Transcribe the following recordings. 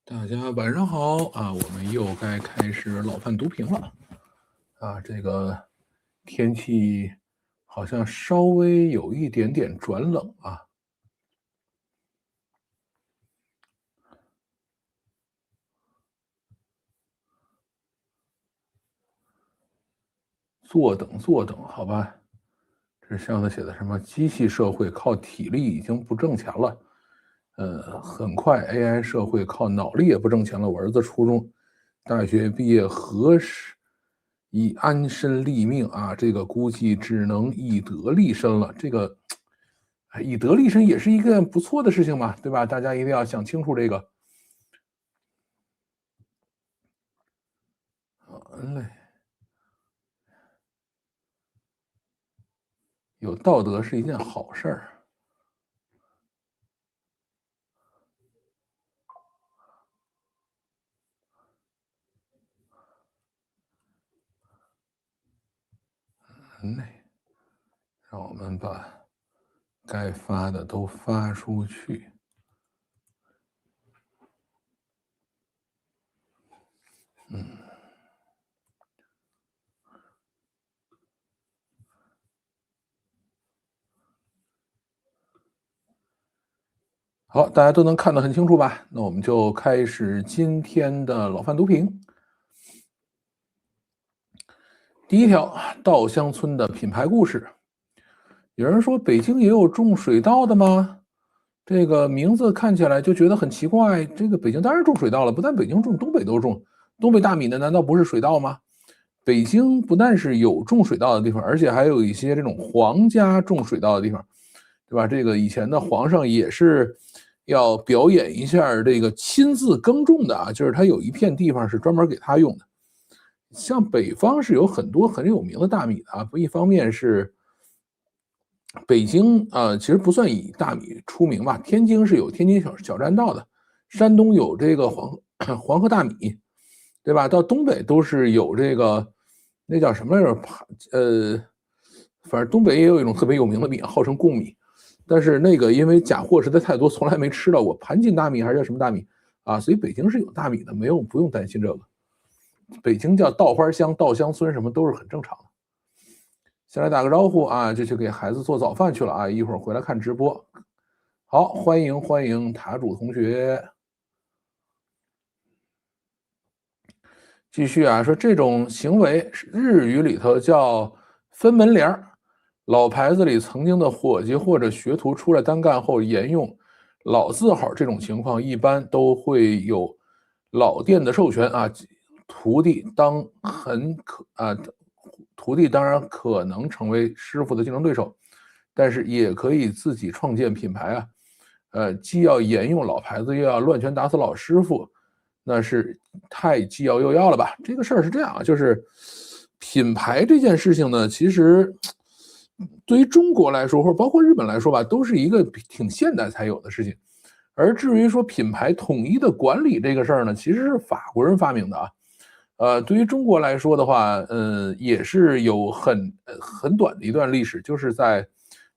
大家晚上好啊！我们又该开始老范读评了啊！这个天气好像稍微有一点点转冷啊。坐等坐等，好吧。这上头写的什么？机器社会靠体力已经不挣钱了，很快 AI 社会靠脑力也不挣钱了。我儿子初中、大学毕业何时以安身立命啊？这个估计只能以德立身了。这个以德立身也是一个不错的事情嘛，对吧？大家一定要想清楚这个。好嘞，有道德是一件好事儿。嘞，让我们把该发的都发出去。好，大家都能看得很清楚吧？那我们就开始今天的老范读评。第一条，稻香村的品牌故事。有人说北京也有种水稻的吗？这个名字看起来就觉得很奇怪。这个北京当然种水稻了，不但北京种，东北都种。东北大米的难道不是水稻吗？北京不但是有种水稻的地方，而且还有一些这种皇家种水稻的地方，对吧？这个以前的皇上也是要表演一下这个亲自耕种的啊，就是他有一片地方是专门给他用的。像北方是有很多很有名的大米的啊，一方面是北京其实不算以大米出名吧，天津是有天津小栈道的，山东有这个黄河大米，对吧？到东北都是有这个那叫什么来着？反正东北也有一种特别有名的米，号称贡米，但是那个因为假货实在太多，从来没吃到过盘锦大米还是叫什么大米啊，所以北京是有大米的，不用担心这个。北京叫稻花乡、稻香村什么都是很正常的。先来打个招呼啊，这就给孩子做早饭去了啊，一会儿回来看直播。好，欢迎塔主同学。继续啊，说这种行为日语里头叫分门帘儿。老牌子里曾经的伙计或者学徒出来单干后沿用老字号，这种情况一般都会有老店的授权啊，徒弟当徒弟当然可能成为师傅的竞争对手，但是也可以自己创建品牌啊，既要沿用老牌子，又要乱拳打死老师傅，那是太既要又要了吧？这个事儿是这样啊，就是品牌这件事情呢，其实对于中国来说，或者包括日本来说吧，都是一个挺现代才有的事情。而至于说品牌统一的管理这个事儿呢，其实是法国人发明的啊。对于中国来说的话，也是有很短的一段历史，就是在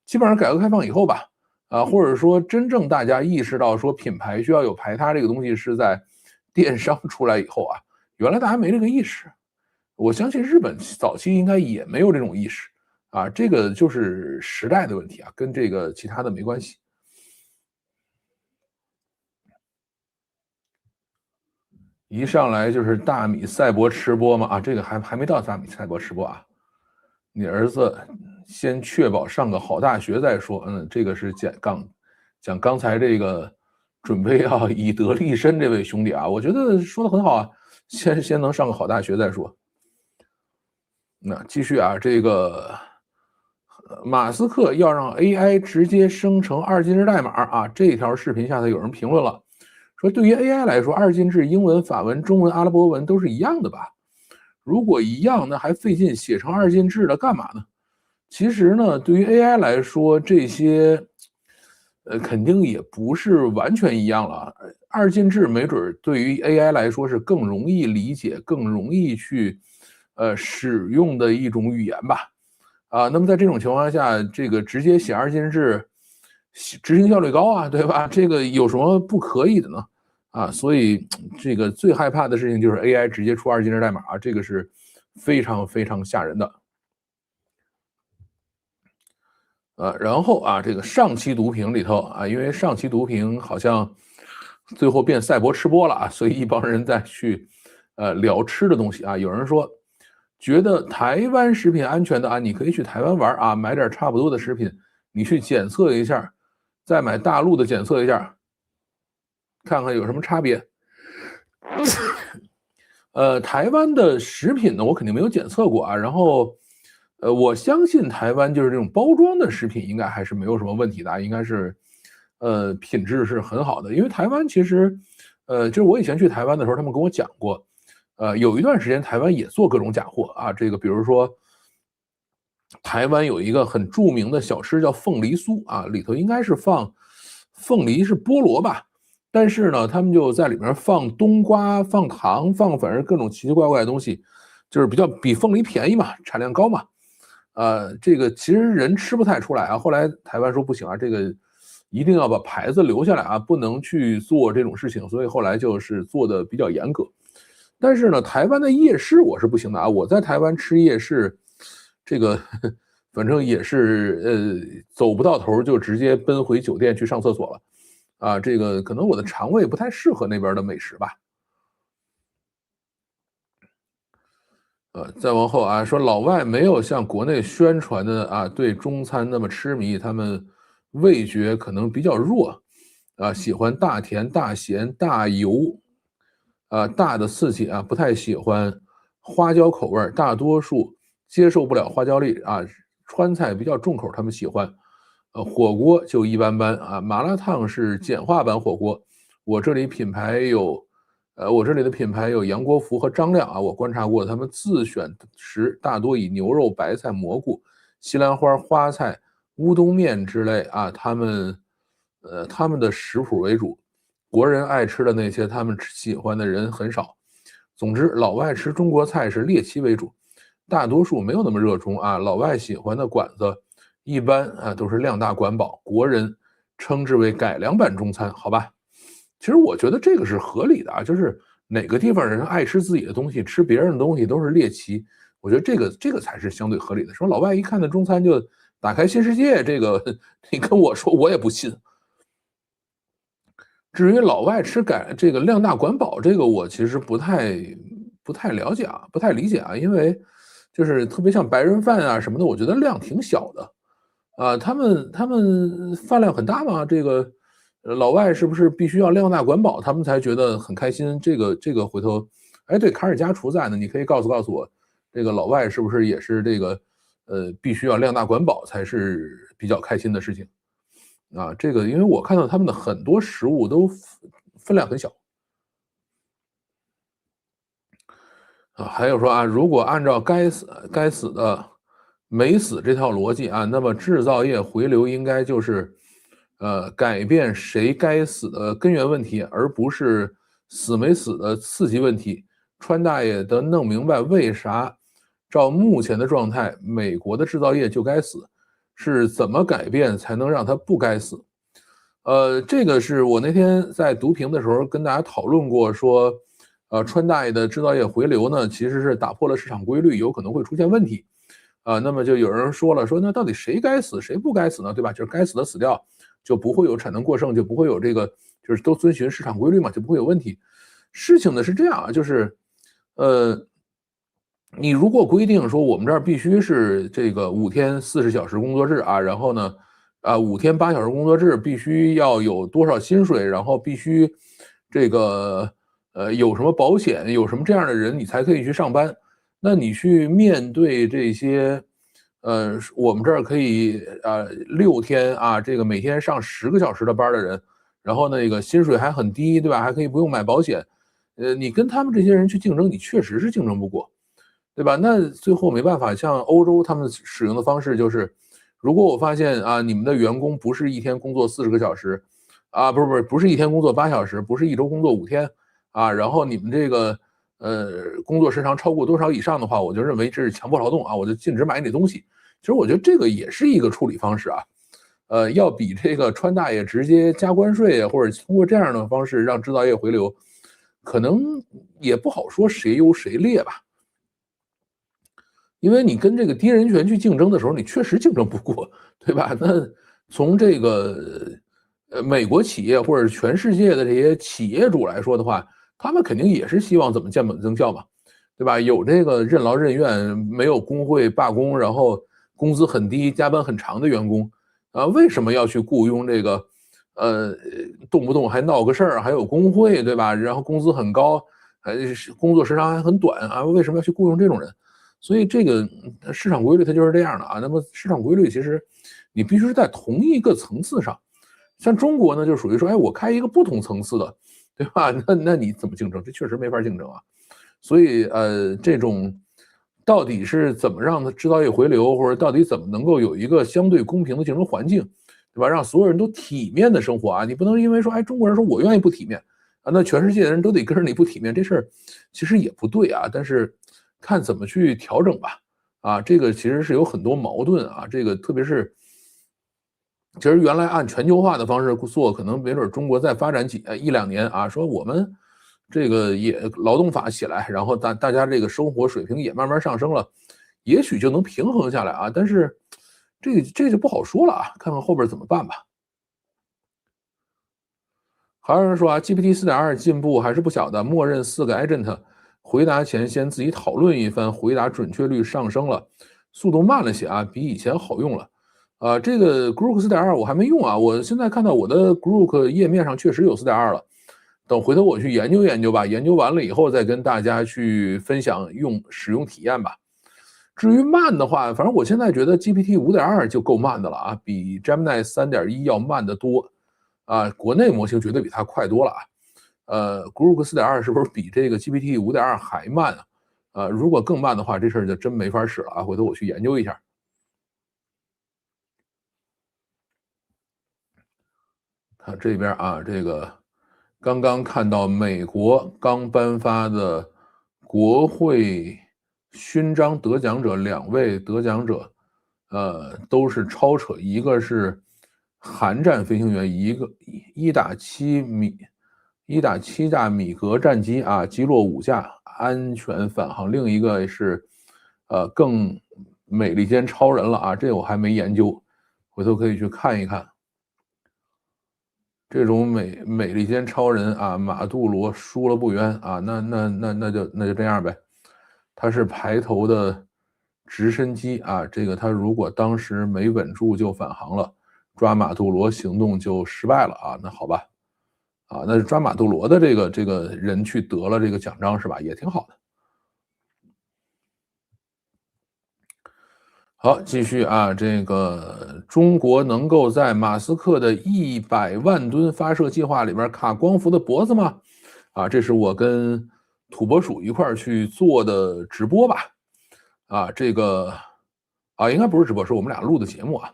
基本上改革开放以后吧，或者说真正大家意识到说品牌需要有排他这个东西是在电商出来以后啊，原来大家没这个意识。我相信日本早期应该也没有这种意识啊，这个就是时代的问题啊，跟这个其他的没关系。一上来就是大米赛博吃播嘛啊，这个还没到大米赛博吃播啊。你儿子先确保上个好大学再说。这个是讲刚才这个准备要以德立身这位兄弟啊，我觉得说的很好啊，先能上个好大学再说。那继续啊，这个马斯克要让 AI 直接生成二进制代码啊，这条视频下头有人评论了。说对于 AI 来说，二进制英文、法文、中文、阿拉伯文都是一样的吧？如果一样，那还费劲写成二进制的干嘛呢？其实呢，对于 AI 来说，这些肯定也不是完全一样了。二进制没准对于 AI 来说是更容易理解、更容易去使用的一种语言吧。那么在这种情况下，这个直接写二进制，执行效率高啊，对吧？这个有什么不可以的呢？啊，所以这个最害怕的事情就是 AI 直接出二进制代码啊，这个是非常非常吓人的。然后啊，这个上期读评里头啊，因为上期读评好像最后变赛博吃播了啊，所以一帮人在去聊吃的东西啊。有人说觉得台湾食品安全的啊，你可以去台湾玩啊，买点差不多的食品，你去检测一下，再买大陆的检测一下，看看有什么差别。台湾的食品呢，我肯定没有检测过啊。然后，我相信台湾就是这种包装的食品，应该还是没有什么问题的，应该是，品质是很好的。因为台湾其实，就是我以前去台湾的时候，他们跟我讲过，有一段时间台湾也做各种假货啊。这个比如说，台湾有一个很著名的小吃叫凤梨酥啊，里头应该是放凤梨是菠萝吧。但是呢，他们就在里面放冬瓜、放糖、放反正各种奇奇怪怪的东西，就是比凤梨便宜嘛，产量高嘛。这个其实人吃不太出来啊。后来台湾说不行啊，这个一定要把牌子留下来啊，不能去做这种事情，所以后来就是做的比较严格。但是呢，台湾的夜市我是不行的啊。我在台湾吃夜市，这个反正也是走不到头就直接奔回酒店去上厕所了。啊，这个可能我的肠胃不太适合那边的美食吧。再往后啊，说老外没有像国内宣传的啊，对中餐那么痴迷，他们味觉可能比较弱，啊，喜欢大甜、大咸、大油，大的刺激啊，不太喜欢花椒口味大多数接受不了花椒粒啊，川菜比较重口，他们喜欢。火锅就一般般啊，麻辣烫是简化版火锅。我这里的品牌有杨国福和张亮啊，我观察过，他们自选食大多以牛肉、白菜、蘑菇、西兰花、花菜、乌冬面之类啊，他们的食谱为主。国人爱吃的那些，他们喜欢的人很少。总之，老外吃中国菜是猎奇为主，大多数没有那么热衷啊。老外喜欢的馆子一般啊都是量大管饱，国人称之为改良版中餐，好吧？其实我觉得这个是合理的啊，就是哪个地方人爱吃自己的东西，吃别人的东西都是猎奇，我觉得这个才是相对合理的。说老外一看到中餐就打开新世界，这个你跟我说我也不信。至于老外吃这个量大管饱，这个我其实不太了解啊，不太理解啊，因为就是特别像白人饭啊什么的，我觉得量挺小的。啊，他们饭量很大吗？这个老外是不是必须要量大管饱，他们才觉得很开心？这个回头，哎，对，卡尔加厨在呢，你可以告诉我，这个老外是不是也是这个必须要量大管饱才是比较开心的事情啊？这个因为我看到他们的很多食物都分量很小啊，还有说啊，如果按照该死的没死这套逻辑啊，那么制造业回流应该就是，改变谁该死的根源问题，而不是死没死的刺激问题。川大爷得弄明白为啥照目前的状态，美国的制造业就该死，是怎么改变才能让它不该死？这个是我那天在读评的时候跟大家讨论过，说，川大爷的制造业回流呢，其实是打破了市场规律，有可能会出现问题。那么就有人说了，说那到底谁该死，谁不该死呢？对吧？就是该死的死掉，就不会有产能过剩，就不会有这个，就是都遵循市场规律嘛，就不会有问题。事情呢是这样啊，就是，你如果规定说我们这儿必须是这个5天40小时工作制啊，然后呢，5天8小时工作制必须要有多少薪水，然后必须这个有什么保险，有什么这样的人你才可以去上班。那你去面对这些，我们这儿可以6天啊，这个每天上10个小时的班的人，然后那个薪水还很低，对吧？还可以不用买保险，你跟他们这些人去竞争，你确实是竞争不过。对吧？那最后没办法，像欧洲他们使用的方式就是，如果我发现啊，你们的员工不是一天工作40个小时，啊，不是一天工作8小时，不是一周工作5天，啊，然后你们这个工作时长超过多少以上的话，我就认为这是强迫劳动啊，我就禁止买你的东西。其实我觉得这个也是一个处理方式啊，要比这个川大爷直接加关税啊，或者通过这样的方式让制造业回流，可能也不好说谁优谁劣吧。因为你跟这个低人权去竞争的时候，你确实竞争不过，对吧？那从这个美国企业或者全世界的这些企业主来说的话，他们肯定也是希望怎么降本增效嘛，对吧？有这个任劳任怨、没有工会罢工，然后工资很低、加班很长的员工，为什么要去雇佣这个动不动还闹个事儿，还有工会，对吧？然后工资很高，工作时长还很短啊，为什么要去雇佣这种人？所以这个市场规律它就是这样的啊。那么市场规律其实你必须是在同一个层次上，像中国呢就属于说，哎，我开一个不同层次的，对吧？那你怎么竞争？这确实没法竞争啊。所以这种到底是怎么让它制造业回流，或者到底怎么能够有一个相对公平的竞争环境，对吧？让所有人都体面的生活啊，你不能因为说，哎，中国人说我愿意不体面啊，那全世界的人都得跟着你不体面，这事儿其实也不对啊。但是看怎么去调整吧。啊，这个其实是有很多矛盾啊。这个特别是，其实原来按全球化的方式做，可能没准中国再发展一两年啊，说我们这个也劳动法起来，然后大家这个生活水平也慢慢上升了，也许就能平衡下来啊。但是这就不好说了啊，看看后边怎么办吧。还有人说啊，GPT 4.2进步还是不小的，默认4个 agent，回答前先自己讨论一番，回答准确率上升了，速度慢了些啊，比以前好用了。这个 Grok 4.2我还没用啊，我现在看到我的 Grok 页面上确实有4.2了，等回头我去研究研究吧，研究完了以后再跟大家去分享使用体验吧。至于慢的话，反正我现在觉得 GPT 5.2就够慢的了啊，比 Gemini 3.1要慢得多。啊，国内模型绝对比它快多了啊。Grok 4.2是不是比这个 GPT 5.2还慢啊？如果更慢的话，这事儿就真没法使了啊。回头我去研究一下。看这边啊，这个刚刚看到美国刚颁发的国会勋章得奖者，2位得奖者，都是超扯，一个是韩战飞行员，一个1打7架米格战机啊，击落5架，安全返航；另一个是更美利坚超人了啊，这我还没研究，回头可以去看一看。这种美利坚超人啊，马杜罗输了不冤啊，那就这样呗。他是排头的直升机啊，这个他如果当时没稳住就返航了，抓马杜罗行动就失败了啊。那好吧，啊，那抓马杜罗的这个人去得了这个奖章是吧？也挺好的。好，继续啊，这个中国能够在马斯克的100万吨发射计划里边卡光伏的脖子吗？啊，这是我跟土拨鼠一块儿去做的直播吧？啊，这个啊，应该不是直播，是我们俩录的节目啊。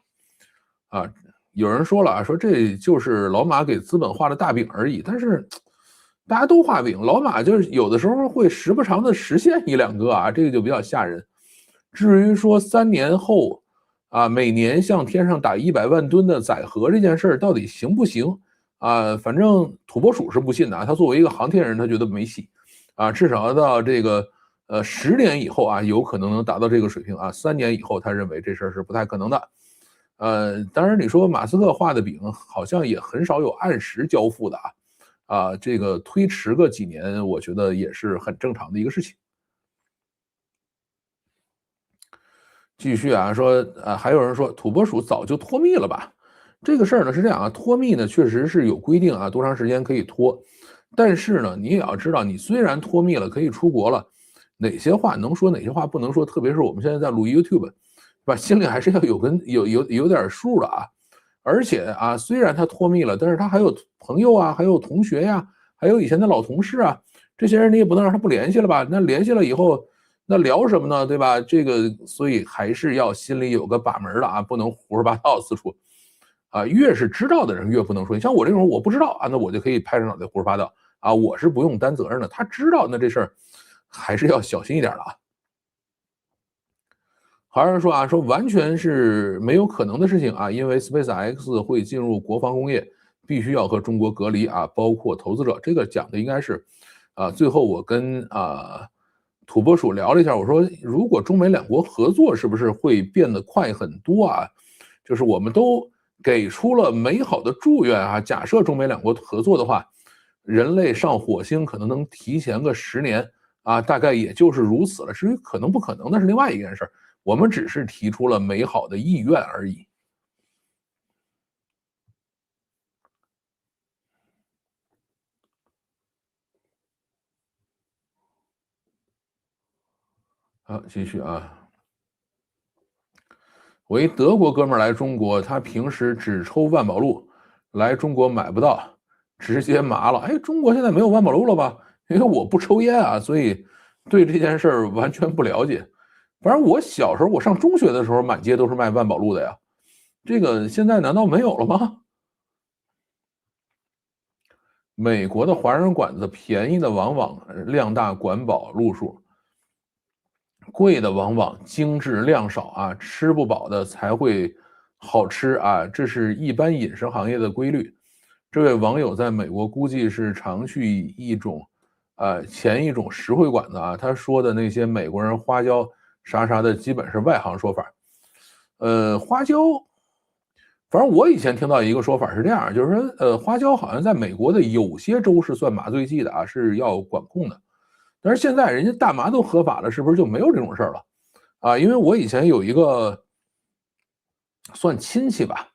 啊，有人说了啊，说这就是老马给资本画的大饼而已，但是大家都画饼，老马就是有的时候会时不常的实现一两个啊，这个就比较吓人。至于说3年后啊，每年向天上打100万吨的载荷这件事儿到底行不行啊？反正土拨鼠是不信的啊，他作为一个航天人，他觉得没戏啊，至少要到这个10年以后啊，有可能能达到这个水平啊，3年以后他认为这事儿是不太可能的。当然你说马斯克画的饼好像也很少有按时交付的啊，这个推迟个几年，我觉得也是很正常的一个事情。继续啊，说还有人说土拨鼠早就脱密了吧？这个事儿呢是这样啊，脱密呢确实是有规定啊，多长时间可以脱，但是呢，你也要知道，你虽然脱密了，可以出国了，哪些话能说，哪些话不能说，特别是我们现在在录 YouTube，是吧？心里还是要有点数的啊。而且啊，虽然他脱密了，但是他还有朋友啊，还有同学呀，还有以前的老同事啊，这些人你也不能让他不联系了吧？那联系了以后。那聊什么呢？对吧？这个，所以还是要心里有个把门的啊，不能胡说八道四处啊。越是知道的人越不能说。你像我这种我不知道啊，那我就可以拍着脑袋胡说八道啊，我是不用担责任的。他知道，那这事儿还是要小心一点的啊。好像说啊，说完全是没有可能的事情啊，因为 SpaceX 会进入国防工业，必须要和中国隔离啊，包括投资者。这个讲的应该是，最后我跟土拨鼠聊了一下，我说如果中美两国合作，是不是会变得快很多啊？就是我们都给出了美好的祝愿啊，假设中美两国合作的话，人类上火星可能能提前个10年啊，大概也就是如此了。至于可能不可能，那是另外一件事儿。我们只是提出了美好的意愿而已。好，继续啊。我一德国哥们儿来中国，他平时只抽万宝路，来中国买不到，直接麻了。哎，中国现在没有万宝路了吧？因为我不抽烟啊，所以对这件事儿完全不了解。反正我小时候，我上中学的时候，满街都是卖万宝路的呀。这个现在难道没有了吗？美国的华人馆子便宜的往往量大管饱路数，贵的往往精致量少啊，吃不饱的才会好吃啊，这是一般饮食行业的规律。这位网友在美国估计是常去一种，前一种实惠馆子啊，他说的那些美国人花椒啥啥的，基本是外行说法。花椒，反正我以前听到一个说法是这样，就是说，花椒好像在美国的有些州是算麻醉剂的啊，是要管控的。但是现在人家大麻都合法了，是不是就没有这种事儿了？啊，因为我以前有一个算亲戚吧，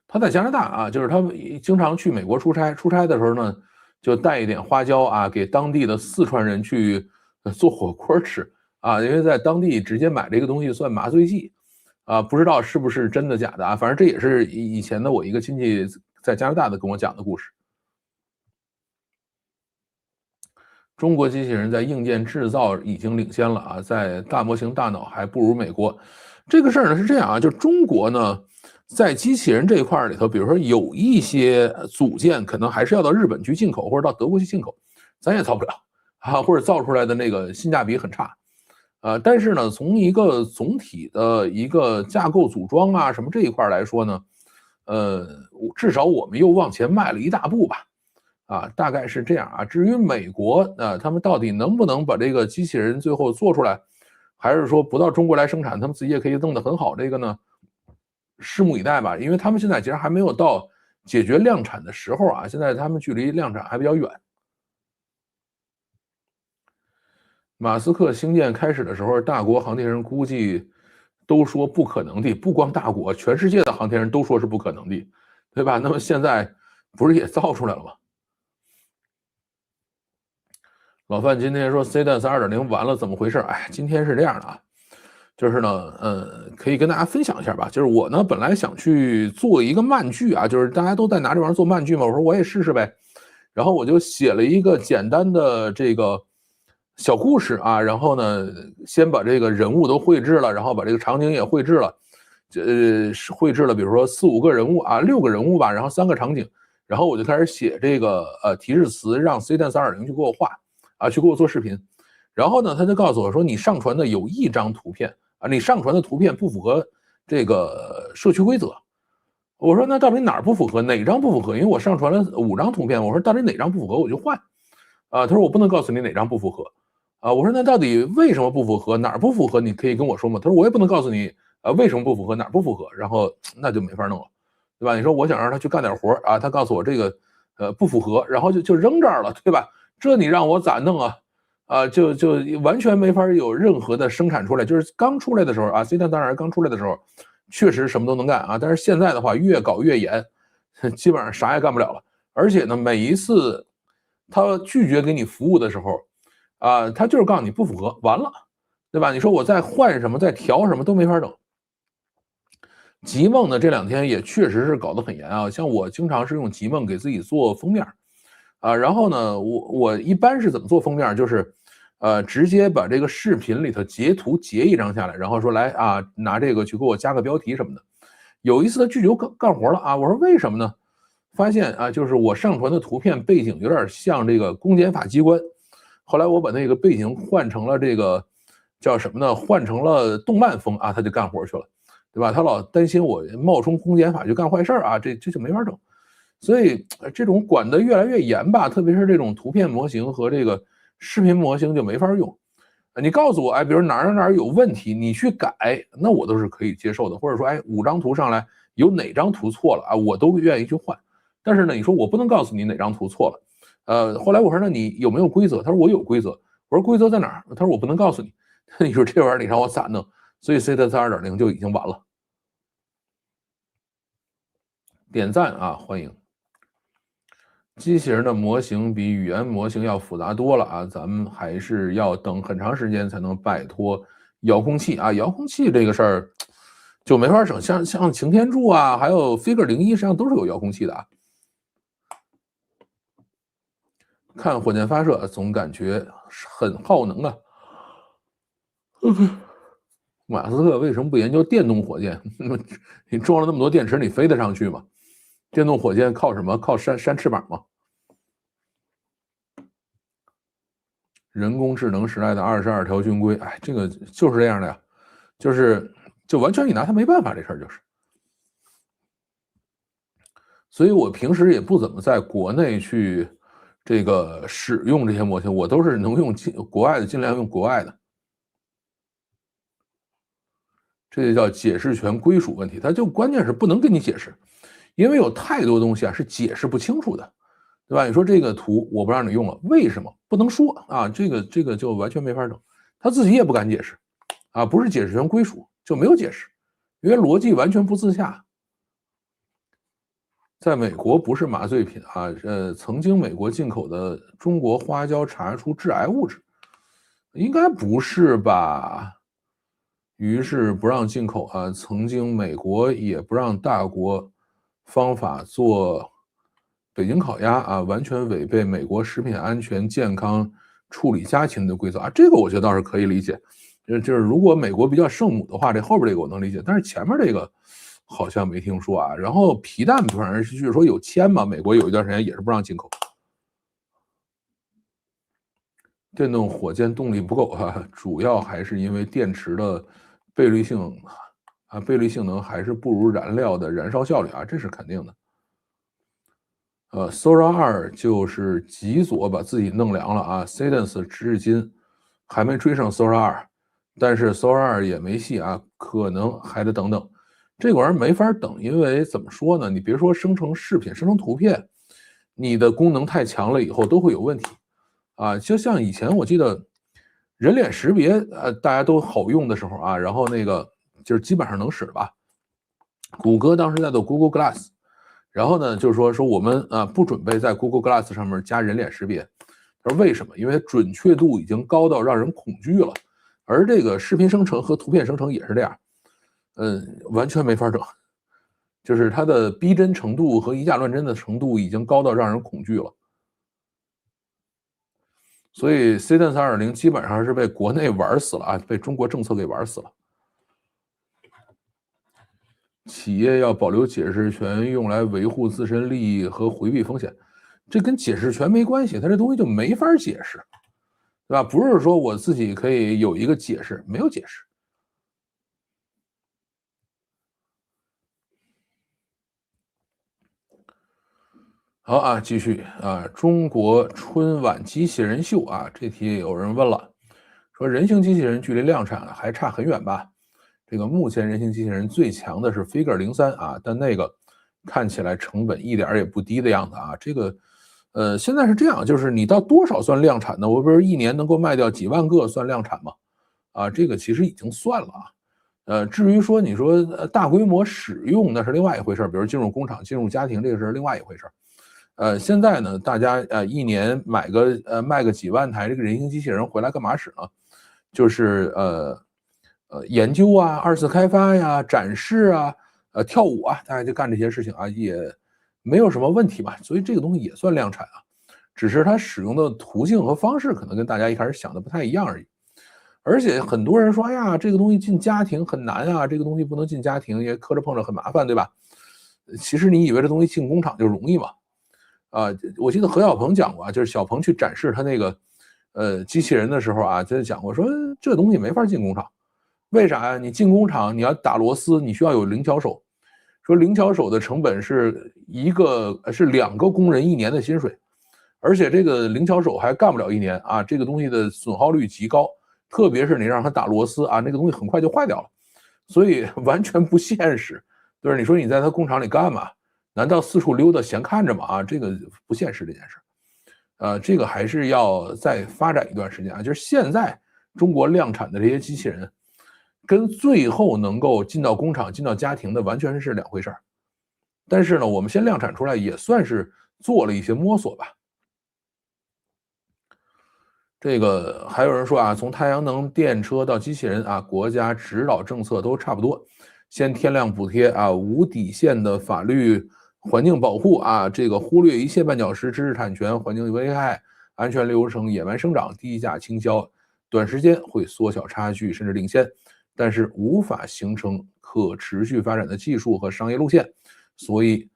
他在加拿大啊，就是他经常去美国出差，出差的时候呢，就带一点花椒啊，给当地的四川人去做火锅吃啊，因为在当地直接买这个东西算麻醉剂啊，不知道是不是真的假的啊，反正这也是以前的我一个亲戚在加拿大的跟我讲的故事。中国机器人在硬件制造已经领先了啊，在大模型大脑还不如美国。这个事儿呢是这样啊，就中国呢，在机器人这一块里头，比如说有一些组件可能还是要到日本去进口，或者到德国去进口，咱也造不了啊，或者造出来的那个性价比很差。但是呢，从一个总体的一个架构组装啊什么这一块来说呢，至少我们又往前迈了一大步吧。啊，大概是这样啊。至于美国，他们到底能不能把这个机器人最后做出来，还是说不到中国来生产，他们自己也可以弄得很好？这个呢，拭目以待吧。因为他们现在其实还没有到解决量产的时候啊，现在他们距离量产还比较远。马斯克星舰开始的时候，大国航天人估计都说不可能的，不光大国，全世界的航天人都说是不可能的，对吧？那么现在不是也造出来了吗？老范今天说 C dance 2.0完了，怎么回事？哎，今天是这样的啊，就是呢，可以跟大家分享一下吧。就是我呢，本来想去做一个漫剧啊，就是大家都在拿这玩意儿做漫剧嘛，我说我也试试呗。然后我就写了一个简单的这个小故事啊，然后呢，先把这个人物都绘制了，然后把这个场景也绘制了，绘制了，比如说4、5个人物啊，6个人物吧，然后3个场景，然后我就开始写这个提示词，让 C dance 2.0去给我画。啊，去给我做视频，然后呢，他就告诉我说，你上传的有一张图片啊，你上传的图片不符合这个社区规则。我说那到底哪儿不符合？哪张不符合？因为我上传了5张图片，我说到底哪张不符合我就换。啊，他说我不能告诉你哪张不符合。啊，我说那到底为什么不符合？哪儿不符合？你可以跟我说吗？他说我也不能告诉你为什么不符合，哪儿不符合。然后那就没法弄了，对吧？你说我想让他去干点活啊，他告诉我这个不符合，然后就扔这儿了，对吧？这你让我咋弄啊？就完全没法有任何的生产出来。就是刚出来的时候啊，C 端当然刚出来的时候，确实什么都能干啊。但是现在的话，越搞越严，基本上啥也干不了了。而且呢，每一次他拒绝给你服务的时候，他就是告诉你不符合，完了，对吧？你说我再换什么，再调什么都没法整。极梦呢，这2天也确实是搞得很严啊。像我经常是用极梦给自己做封面。然后呢，我一般是怎么做封面？就是，直接把这个视频里头截图截一张下来，然后说来啊，拿这个去给我加个标题什么的。有一次他拒绝干活了啊，我说为什么呢？发现啊，就是我上传的图片背景有点像这个公检法机关。后来我把那个背景换成了这个叫什么呢？换成了动漫风啊，他就干活去了，对吧？他老担心我冒充公检法去干坏事啊，这就没法整。所以这种管得越来越严吧，特别是这种图片模型和这个视频模型就没法用。你告诉我，哎，比如哪儿有问题，你去改，那我都是可以接受的。或者说，哎，5张图上来有哪张图错了啊，我都愿意去换。但是呢，你说我不能告诉你哪张图错了。后来我说，那你有没有规则？他说我有规则。我说规则在哪儿？他说我不能告诉你。你说这玩意儿你让我咋弄？所以 CDS 2.0就已经完了。点赞啊，欢迎。机器人的模型比语言模型要复杂多了啊，咱们还是要等很长时间才能摆脱遥控器啊。遥控器这个事儿就没法整，像擎天柱啊，还有 Figure 01，实际上都是有遥控器的啊。看火箭发射总感觉很耗能啊。马斯克为什么不研究电动火箭？你装了那么多电池，你飞得上去吗？电动火箭靠什么？靠扇翅膀吗？人工智能时代的22条军规，哎，这个就是这样的呀，就完全你拿它没办法，这事儿就是。所以我平时也不怎么在国内去这个使用这些模型，我都是能用国外的，尽量用国外的。这就叫解释权归属问题，它就关键是不能跟你解释，因为有太多东西啊是解释不清楚的，对吧？你说这个图我不让你用了，为什么不能说啊？这个就完全没法整，他自己也不敢解释啊，不是解释权归属就没有解释，因为逻辑完全不自洽。在美国不是麻醉品啊，曾经美国进口的中国花椒查出致癌物质，应该不是吧？于是不让进口啊。曾经美国也不让大国方法做北京烤鸭啊，完全违背美国食品安全健康处理家禽的规则啊。这个我觉得倒是可以理解，就是如果美国比较圣母的话，这后边这个我能理解，但是前面这个好像没听说啊。然后皮蛋反正据说有铅嘛，美国有一段时间也是不让进口。电动火箭动力不够啊，主要还是因为电池的倍率性啊，倍率性能还是不如燃料的燃烧效率啊，这是肯定的。Sora 2就是极左把自己弄凉了啊 ，Cadence 至今还没追上 Sora 2，但是 Sora 2也没戏啊，可能还得等等。这个玩意儿没法等，因为怎么说呢？你别说生成视频、生成图片，你的功能太强了以后都会有问题。啊，就像以前我记得人脸识别，大家都好用的时候啊，然后那个就是基本上能使吧。谷歌当时在做 Google Glass， 然后呢，就是说我们不准备在 Google Glass 上面加人脸识别。他说为什么？因为准确度已经高到让人恐惧了，而这个视频生成和图片生成也是这样，完全没法整，就是它的逼真程度和以假乱真的程度已经高到让人恐惧了。所以 Cadence 2.0基本上是被国内玩死了啊，被中国政策给玩死了。企业要保留解释权，用来维护自身利益和回避风险，这跟解释权没关系，它这东西就没法解释，对吧？不是说我自己可以有一个解释，没有解释。好啊，继续啊，中国春晚机器人秀啊，这题有人问了，说人形机器人距离量产还差很远吧？这个目前人形机器人最强的是 Figure 03啊，但那个看起来成本一点也不低的样子啊。这个现在是这样，就是你到多少算量产呢？我不是一年能够卖掉几万个算量产吗？啊，这个其实已经算了啊。至于说你说大规模使用那是另外一回事，比如进入工厂、进入家庭，这个是另外一回事。现在呢，大家一年卖个几万台这个人形机器人回来干嘛使呢？就是研究啊、二次开发呀、展示啊、跳舞啊，大家就干这些事情啊，也没有什么问题吧。所以这个东西也算量产啊，只是它使用的途径和方式可能跟大家一开始想的不太一样而已。而且很多人说，哎呀，这个东西进家庭很难啊，这个东西不能进家庭，也磕着碰着很麻烦，对吧？其实你以为这东西进工厂就容易吗？我记得何小鹏讲过啊，就是小鹏去展示他那个机器人的时候啊，就讲过说这东西没法进工厂，为啥呀？你进工厂你要打螺丝，你需要有灵巧手，说灵巧手的成本是2个工人1年的薪水，而且这个灵巧手还干不了1年啊，这个东西的损耗率极高，特别是你让他打螺丝啊，那个东西很快就坏掉了，所以完全不现实。就是你说你在他工厂里干嘛？难道四处溜达闲看着吗？啊，这个不现实这件事。这个还是要再发展一段时间啊。就是现在中国量产的这些机器人，跟最后能够进到工厂、进到家庭的完全是2回事儿。但是呢，我们先量产出来，也算是做了一些摸索吧。这个还有人说啊，从太阳能电车到机器人啊，国家指导政策都差不多，先天量补贴啊，无底线的法律环境保护啊，这个忽略一切绊脚石，知识产权、环境危害、安全流程野蛮生长、低价倾销，短时间会缩小差距甚至领先，但是无法形成可持续发展的技术和商业路线，所以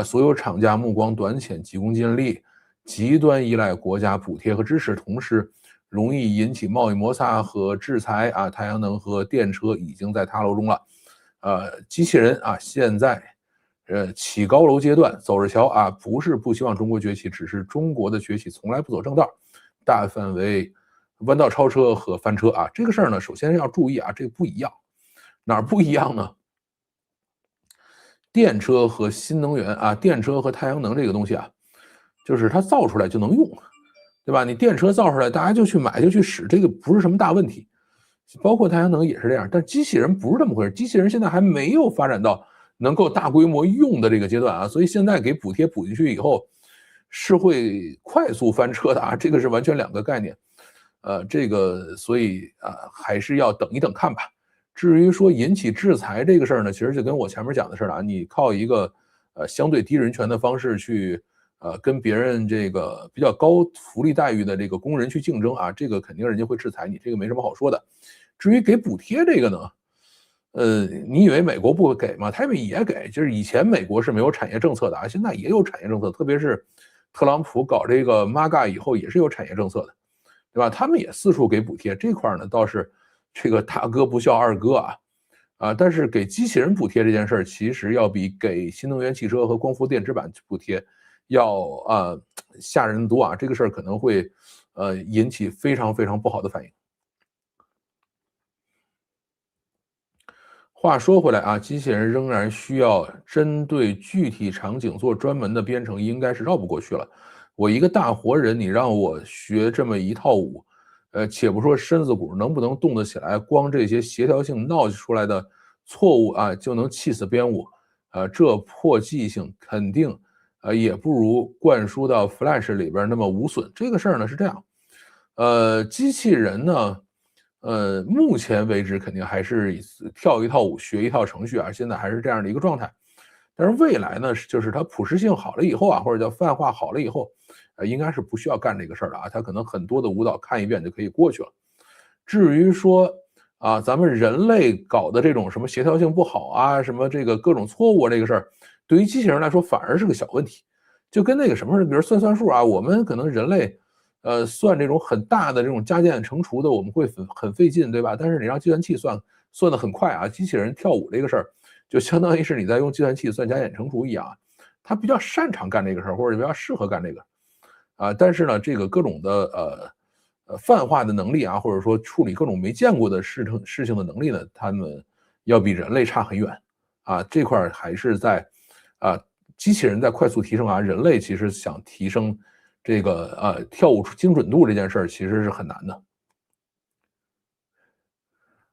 所有厂家目光短浅、急功近利。极端依赖国家补贴和支持，同时容易引起贸易摩擦和制裁啊。太阳能和电车已经在塌楼中了，机器人啊，现在起高楼阶段，走着瞧啊，不是不希望中国崛起，只是中国的崛起从来不走正道，大范围弯道超车和翻车啊。这个事儿呢，首先要注意啊，这个不一样，哪儿不一样呢？电车和新能源啊，电车和太阳能这个东西啊。就是它造出来就能用，对吧？你电车造出来，大家就去买就去使，这个不是什么大问题。包括太阳能也是这样，但机器人不是这么回事。机器人现在还没有发展到能够大规模用的这个阶段啊，所以现在给补贴补进去以后，是会快速翻车的啊，这个是完全2个概念。这个所以还是要等一等看吧。至于说引起制裁这个事儿呢，其实就跟我前面讲的事儿啊，你靠一个相对低人权的方式去。跟别人这个比较高福利待遇的这个工人去竞争啊，这个肯定人家会制裁你，这个没什么好说的。至于给补贴这个呢，你以为美国不会给吗？他们也给，就是以前美国是没有产业政策的啊，现在也有产业政策，特别是特朗普搞这个 MAGA 以后也是有产业政策的，对吧？他们也四处给补贴，这块呢倒是这个大哥不孝二哥啊，但是给机器人补贴这件事儿，其实要比给新能源汽车和光伏电池板补贴。要吓人多啊！这个事儿可能会引起非常非常不好的反应。话说回来啊，机器人仍然需要针对具体场景做专门的编程，应该是绕不过去了。我一个大活人，你让我学这么一套舞，且不说身子骨能不能动得起来，光这些协调性闹出来的错误啊，就能气死编舞。这破记性肯定。也不如灌输到 Flash 里边那么无损。这个事儿呢是这样，机器人呢，目前为止肯定还是跳一套舞学一套程序啊，现在还是这样的一个状态。但是未来呢，就是它普适性好了以后啊，或者叫泛化好了以后，应该是不需要干这个事儿了啊，它可能很多的舞蹈看一遍就可以过去了。至于说咱们人类搞的这种什么协调性不好啊，什么这个各种错误这个事儿。对于机器人来说反而是个小问题，就跟那个什么似的，比如算数啊，我们可能人类，算这种很大的这种加减乘除的，我们会很费劲，对吧？但是你让计算器算得很快啊，机器人跳舞这个事儿，就相当于是你在用计算器算加减乘除一样，它比较擅长干这个事儿，或者比较适合干这个，但是呢，这个各种的泛化的能力啊，或者说处理各种没见过的事情的能力呢，他们要比人类差很远这块还是在。机器人在快速提升人类其实想提升这个跳舞精准度这件事儿其实是很难的。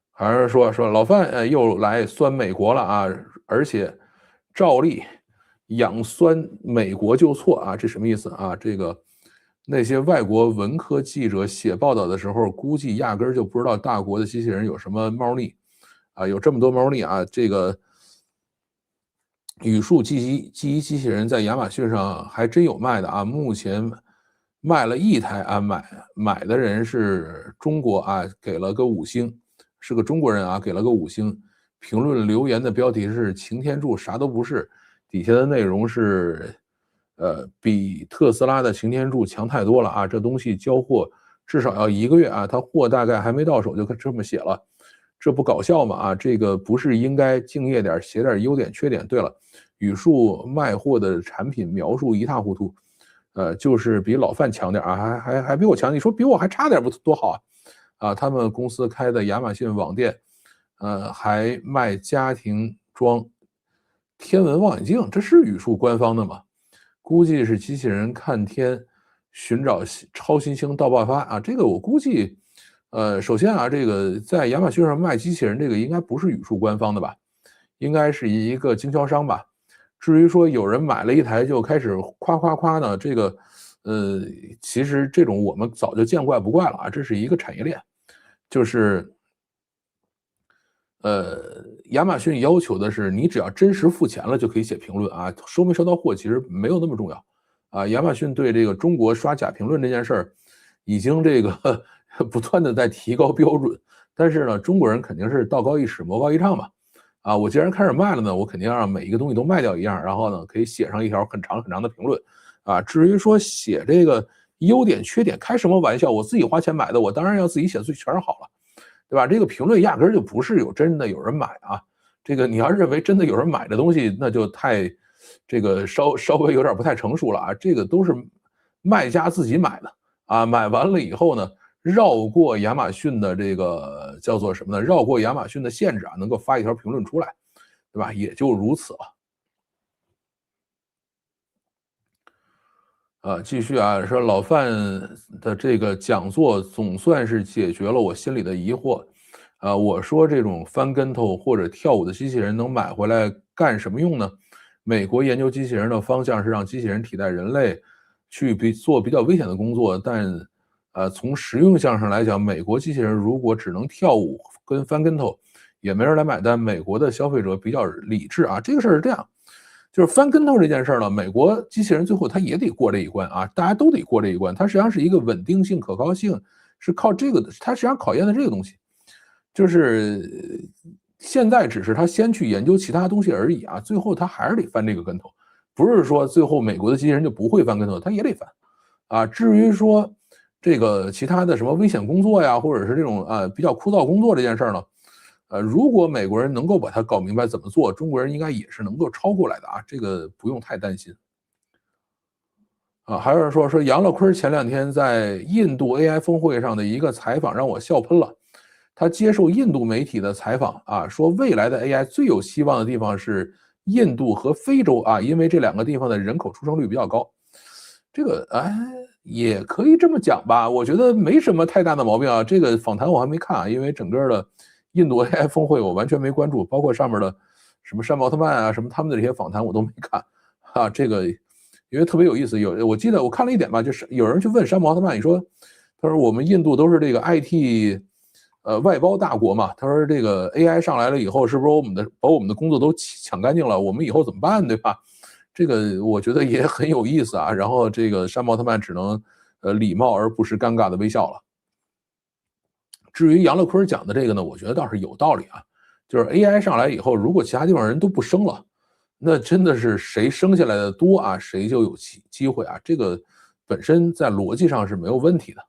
还是说老范又来酸美国了而且照例养酸美国就错这什么意思这个那些外国文科记者写报道的时候，估计压根儿就不知道大国的机器人有什么猫腻有这么多猫腻这个。语数记忆机器人在亚马逊上还真有卖的目前卖了1台买的人是中国给了个5星，是个中国人给了个5星。评论留言的标题是擎天柱啥都不是，底下的内容是比特斯拉的擎天柱强太多了这东西交货至少要1个月啊，他货大概还没到手就这么写了，这不搞笑吗？啊，这个不是应该敬业点，写点优点缺点？对了，语数卖货的产品描述一塌糊涂，就是比老范强点啊，还比我强，你说比我还差点不多好啊？啊，他们公司开的亚马逊网店，还卖家庭装天文望远镜，这是语数官方的吗？估计是机器人看天，寻找超新星大爆发啊！这个我估计，首先啊，这个在亚马逊上卖机器人，这个应该不是语数官方的吧？应该是一个经销商吧？至于说有人买了一台就开始夸夸夸呢，这个，其实这种我们早就见怪不怪了啊，这是一个产业链，就是。亚马逊要求的是你只要真实付钱了就可以写评论啊，收没收到货其实没有那么重要啊。亚马逊对这个中国刷假评论这件事儿，已经这个不断的在提高标准，但是呢，中国人肯定是道高一尺，魔高一丈嘛。啊，我既然开始卖了呢，我肯定要让每一个东西都卖掉一样，然后呢，可以写上一条很长很长的评论啊。至于说写这个优点缺点，开什么玩笑？我自己花钱买的，我当然要自己写最全是好了。对吧？这个评论压根儿就不是真的有人买啊，这个你要认为真的有人买的东西，那就太这个稍微有点不太成熟了啊。这个都是卖家自己买的啊，买完了以后呢，绕过亚马逊的这个叫做什么呢？绕过亚马逊的限制啊，能够发一条评论出来，对吧？也就如此了。继续啊，说老范的这个讲座总算是解决了我心里的疑惑。我说这种翻跟头或者跳舞的机器人能买回来干什么用呢？美国研究机器人的方向是让机器人替代人类去做比较危险的工作，但从实用项上来讲，美国机器人如果只能跳舞跟翻跟头，也没人来买单。美国的消费者比较理智啊，这个事儿是这样。就是翻跟头这件事儿呢，美国机器人最后它也得过这一关啊，大家都得过这一关。它实际上是一个稳定性、可靠性，是靠这个的。它实际上考验的这个东西，就是现在只是他先去研究其他东西而已啊，最后他还是得翻这个跟头。不是说最后美国的机器人就不会翻跟头，他也得翻啊。至于说这个其他的什么危险工作呀，或者是这种比较枯燥工作这件事儿呢？如果美国人能够把它搞明白怎么做，中国人应该也是能够超过来的啊，这个不用太担心。啊，还有人说杨乐坤前2天在印度 AI 峰会上的一个采访让我笑喷了。他接受印度媒体的采访啊，说未来的 AI 最有希望的地方是印度和非洲啊，因为这2个地方的人口出生率比较高。这个也可以这么讲吧，我觉得没什么太大的毛病啊。这个访谈我还没看啊，因为整个的印度 AI 峰会我完全没关注，包括上面的什么山姆奥特曼啊，什么他们的这些访谈我都没看啊。这个因为特别有意思，我记得我看了一点吧，就是有人去问山姆奥特曼，你说，他说我们印度都是这个 IT 外包大国嘛，他说这个 AI 上来了以后，是不是把我们的工作都抢干净了？我们以后怎么办，对吧？这个我觉得也很有意思啊。然后这个山姆奥特曼只能礼貌而不失尴尬的微笑了。至于杨乐坤讲的这个呢，我觉得倒是有道理啊。就是 AI 上来以后，如果其他地方人都不生了，那真的是谁生下来的多啊，谁就有机会啊。这个本身在逻辑上是没有问题的。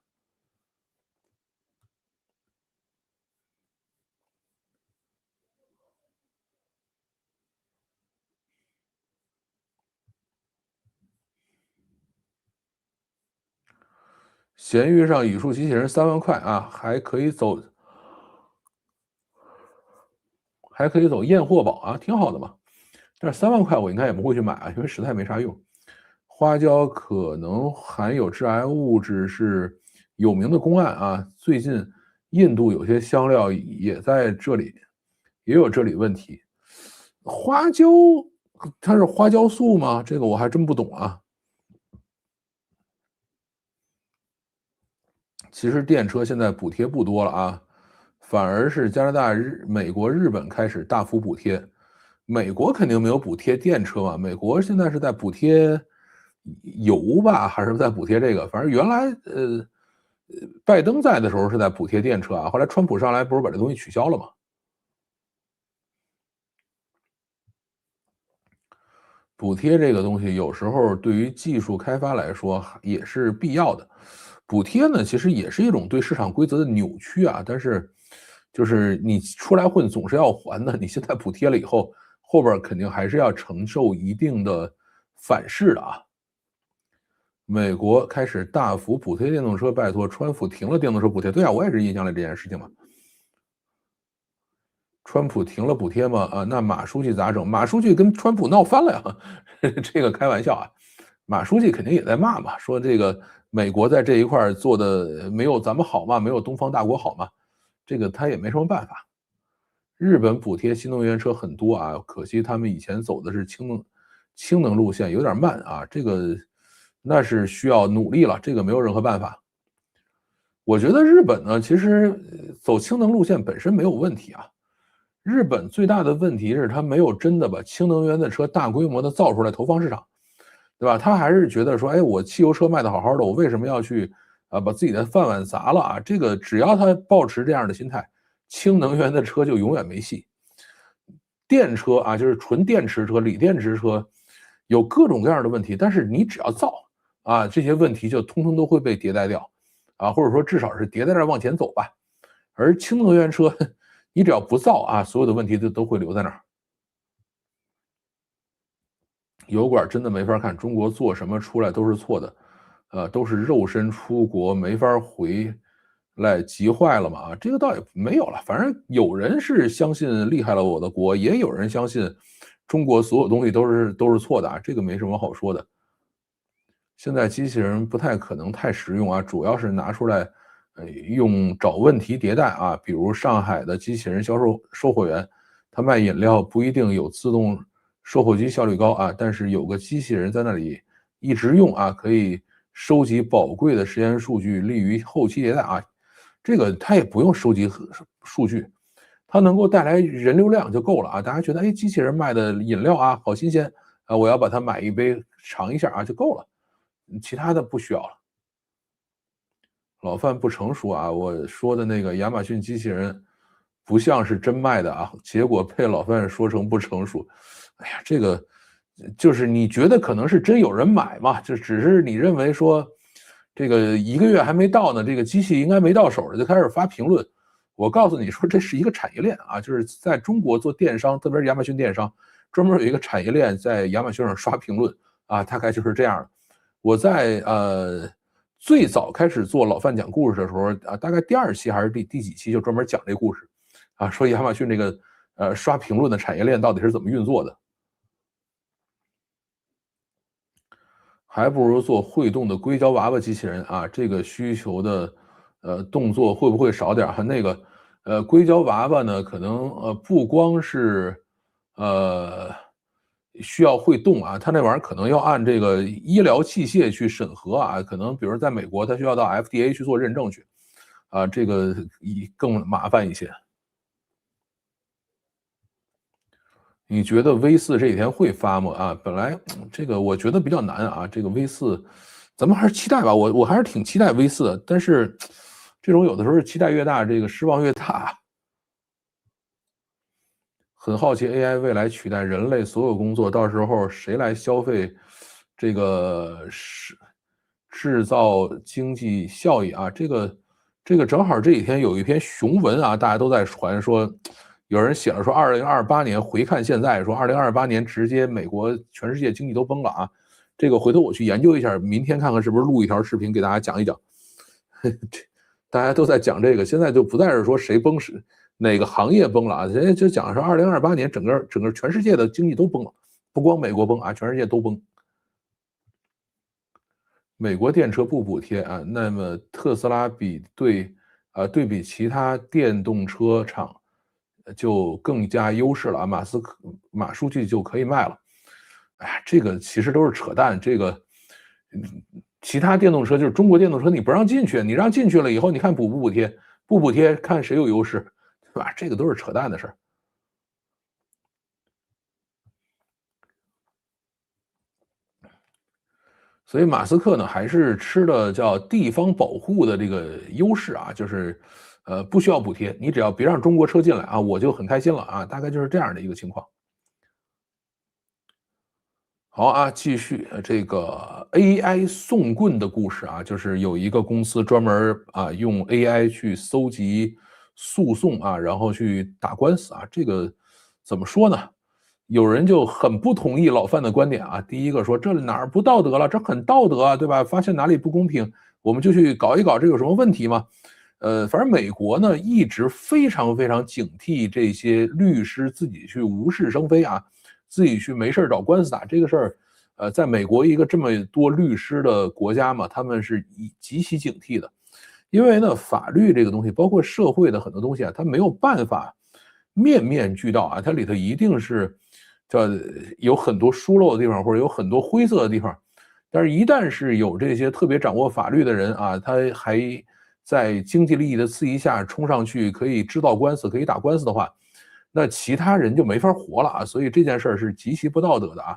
闲鱼上语数机器人3万块啊，还可以走验货宝啊，挺好的嘛。但是3万块我应该也不会去买啊，因为实在没啥用。花椒可能含有致癌物质是有名的公案啊。最近印度有些香料也在这里，也有这里问题。花椒它是花椒素吗？这个我还真不懂啊。其实电车现在补贴不多了啊，反而是加拿大、美国、日本开始大幅补贴。美国肯定没有补贴电车嘛，美国现在是在补贴油吧，还是在补贴这个？反正原来拜登在的时候是在补贴电车啊，后来川普上来不是把这东西取消了吗？补贴这个东西有时候对于技术开发来说也是必要的，补贴呢，其实也是一种对市场规则的扭曲啊，但是就是你出来混总是要还的，你现在补贴了以后，后边肯定还是要承受一定的反噬的啊。美国开始大幅补贴电动车，拜托，川普停了电动车补贴，对啊，我也是印象了这件事情嘛。川普停了补贴吗？啊，那马书记咋整？马书记跟川普闹翻了呀，这个开玩笑啊。马书记肯定也在骂嘛，说这个美国在这一块做的没有咱们好嘛，没有东方大国好嘛，这个他也没什么办法。日本补贴新能源车很多啊，可惜他们以前走的是氢能路线，有点慢啊，这个那是需要努力了，这个没有任何办法。我觉得日本呢，其实走氢能路线本身没有问题啊。日本最大的问题是它没有真的把氢能源的车大规模的造出来投放市场，对吧？他还是觉得说，哎，我汽油车卖的好好的，我为什么要去把自己的饭碗砸了啊？这个只要他保持这样的心态，氢能源的车就永远没戏。电车啊，就是纯电池车、锂电池车，有各种各样的问题，但是你只要造啊，这些问题就通通都会被迭代掉啊，或者说至少是迭代着往前走吧。而氢能源车，你只要不造啊，所有的问题都会留在那儿。油管真的没法看，中国做什么出来都是错的，都是肉身出国没法回来，急坏了嘛啊，这个倒也没有了，反正有人是相信厉害了我的国，也有人相信中国所有东西都是错的啊，这个没什么好说的。现在机器人不太可能太实用啊，主要是拿出来，用找问题迭代啊，比如上海的机器人售货员，他卖饮料不一定有自动售货机效率高啊，但是有个机器人在那里一直用啊，可以收集宝贵的实验数据，利于后期迭代啊。这个他也不用收集数据，它能够带来人流量就够了啊。大家觉得，哎，机器人卖的饮料啊，好新鲜啊，我要把它买一杯尝一下啊，就够了。其他的不需要了。老范不成熟啊，我说的那个亚马逊机器人不像是真卖的啊，结果被老范说成不成熟。哎呀，这个就是你觉得可能是真有人买嘛，就只是你认为说这个一个月还没到呢，这个机器应该没到手了，就开始发评论。我告诉你说，这是一个产业链啊，就是在中国做电商，特别是亚马逊电商，专门有一个产业链在亚马逊上刷评论啊，大概就是这样的。我在最早开始做老范讲故事的时候啊，大概第2期还是第几期就专门讲这故事啊，说亚马逊这个刷评论的产业链到底是怎么运作的，还不如做会动的硅胶娃娃机器人啊，这个需求的动作会不会少点啊？那个硅胶娃娃呢，可能不光是呃需要会动啊，它那玩意儿可能要按这个医疗器械去审核啊，可能比如在美国，它需要到 FDA 去做认证去啊，这个更麻烦一些。你觉得 V4这几天会发吗？啊，本来这个我觉得比较难啊，这个 V4，咱们还是期待吧，我还是挺期待 V4的，但是这种有的时候是期待越大，这个失望越大。很好奇 AI 未来取代人类所有工作，到时候谁来消费这个制造经济效益啊？这个正好这几天有一篇雄文啊，大家都在传说，有人写了说2028年回看现在，说2028年直接美国全世界经济都崩了啊。这个回头我去研究一下，明天看看是不是录一条视频给大家讲一讲。大家都在讲这个，现在就不再是说谁崩是哪个行业崩了啊，人家就讲说2028年整个全世界的经济都崩了，不光美国崩啊，全世界都崩。美国电车不补贴啊，那么特斯拉对比其他电动车厂就更加优势了啊，马书记就可以卖了。哎呀，这个其实都是扯淡，这个其他电动车就是中国电动车，你不让进去，你让进去了以后，你看补不补贴？不补贴，看谁有优势，对吧？这个都是扯淡的事儿。所以马斯克呢，还是吃的叫地方保护的这个优势啊，就是不需要补贴，你只要别让中国车进来啊，我就很开心了啊，大概就是这样的一个情况。好啊，继续这个 AI 送棍的故事啊，就是有一个公司专门用 AI 去搜集诉讼啊，然后去打官司啊。这个怎么说呢？有人就很不同意老范的观点啊。第一个说这哪儿不道德了，这很道德啊，对吧？发现哪里不公平，我们就去搞一搞，这有什么问题吗？反正美国呢一直非常非常警惕这些律师自己去无事生非啊，自己去没事找官司打这个事儿。在美国一个这么多律师的国家嘛，他们是极其警惕的，因为呢，法律这个东西，包括社会的很多东西啊，它没有办法面面俱到啊，它里头一定是叫有很多疏漏的地方，或者有很多灰色的地方。但是，一旦是有这些特别掌握法律的人啊，他还在经济利益的刺激下冲上去，可以制造官司，可以打官司的话，那其他人就没法活了啊。所以这件事儿是极其不道德的啊。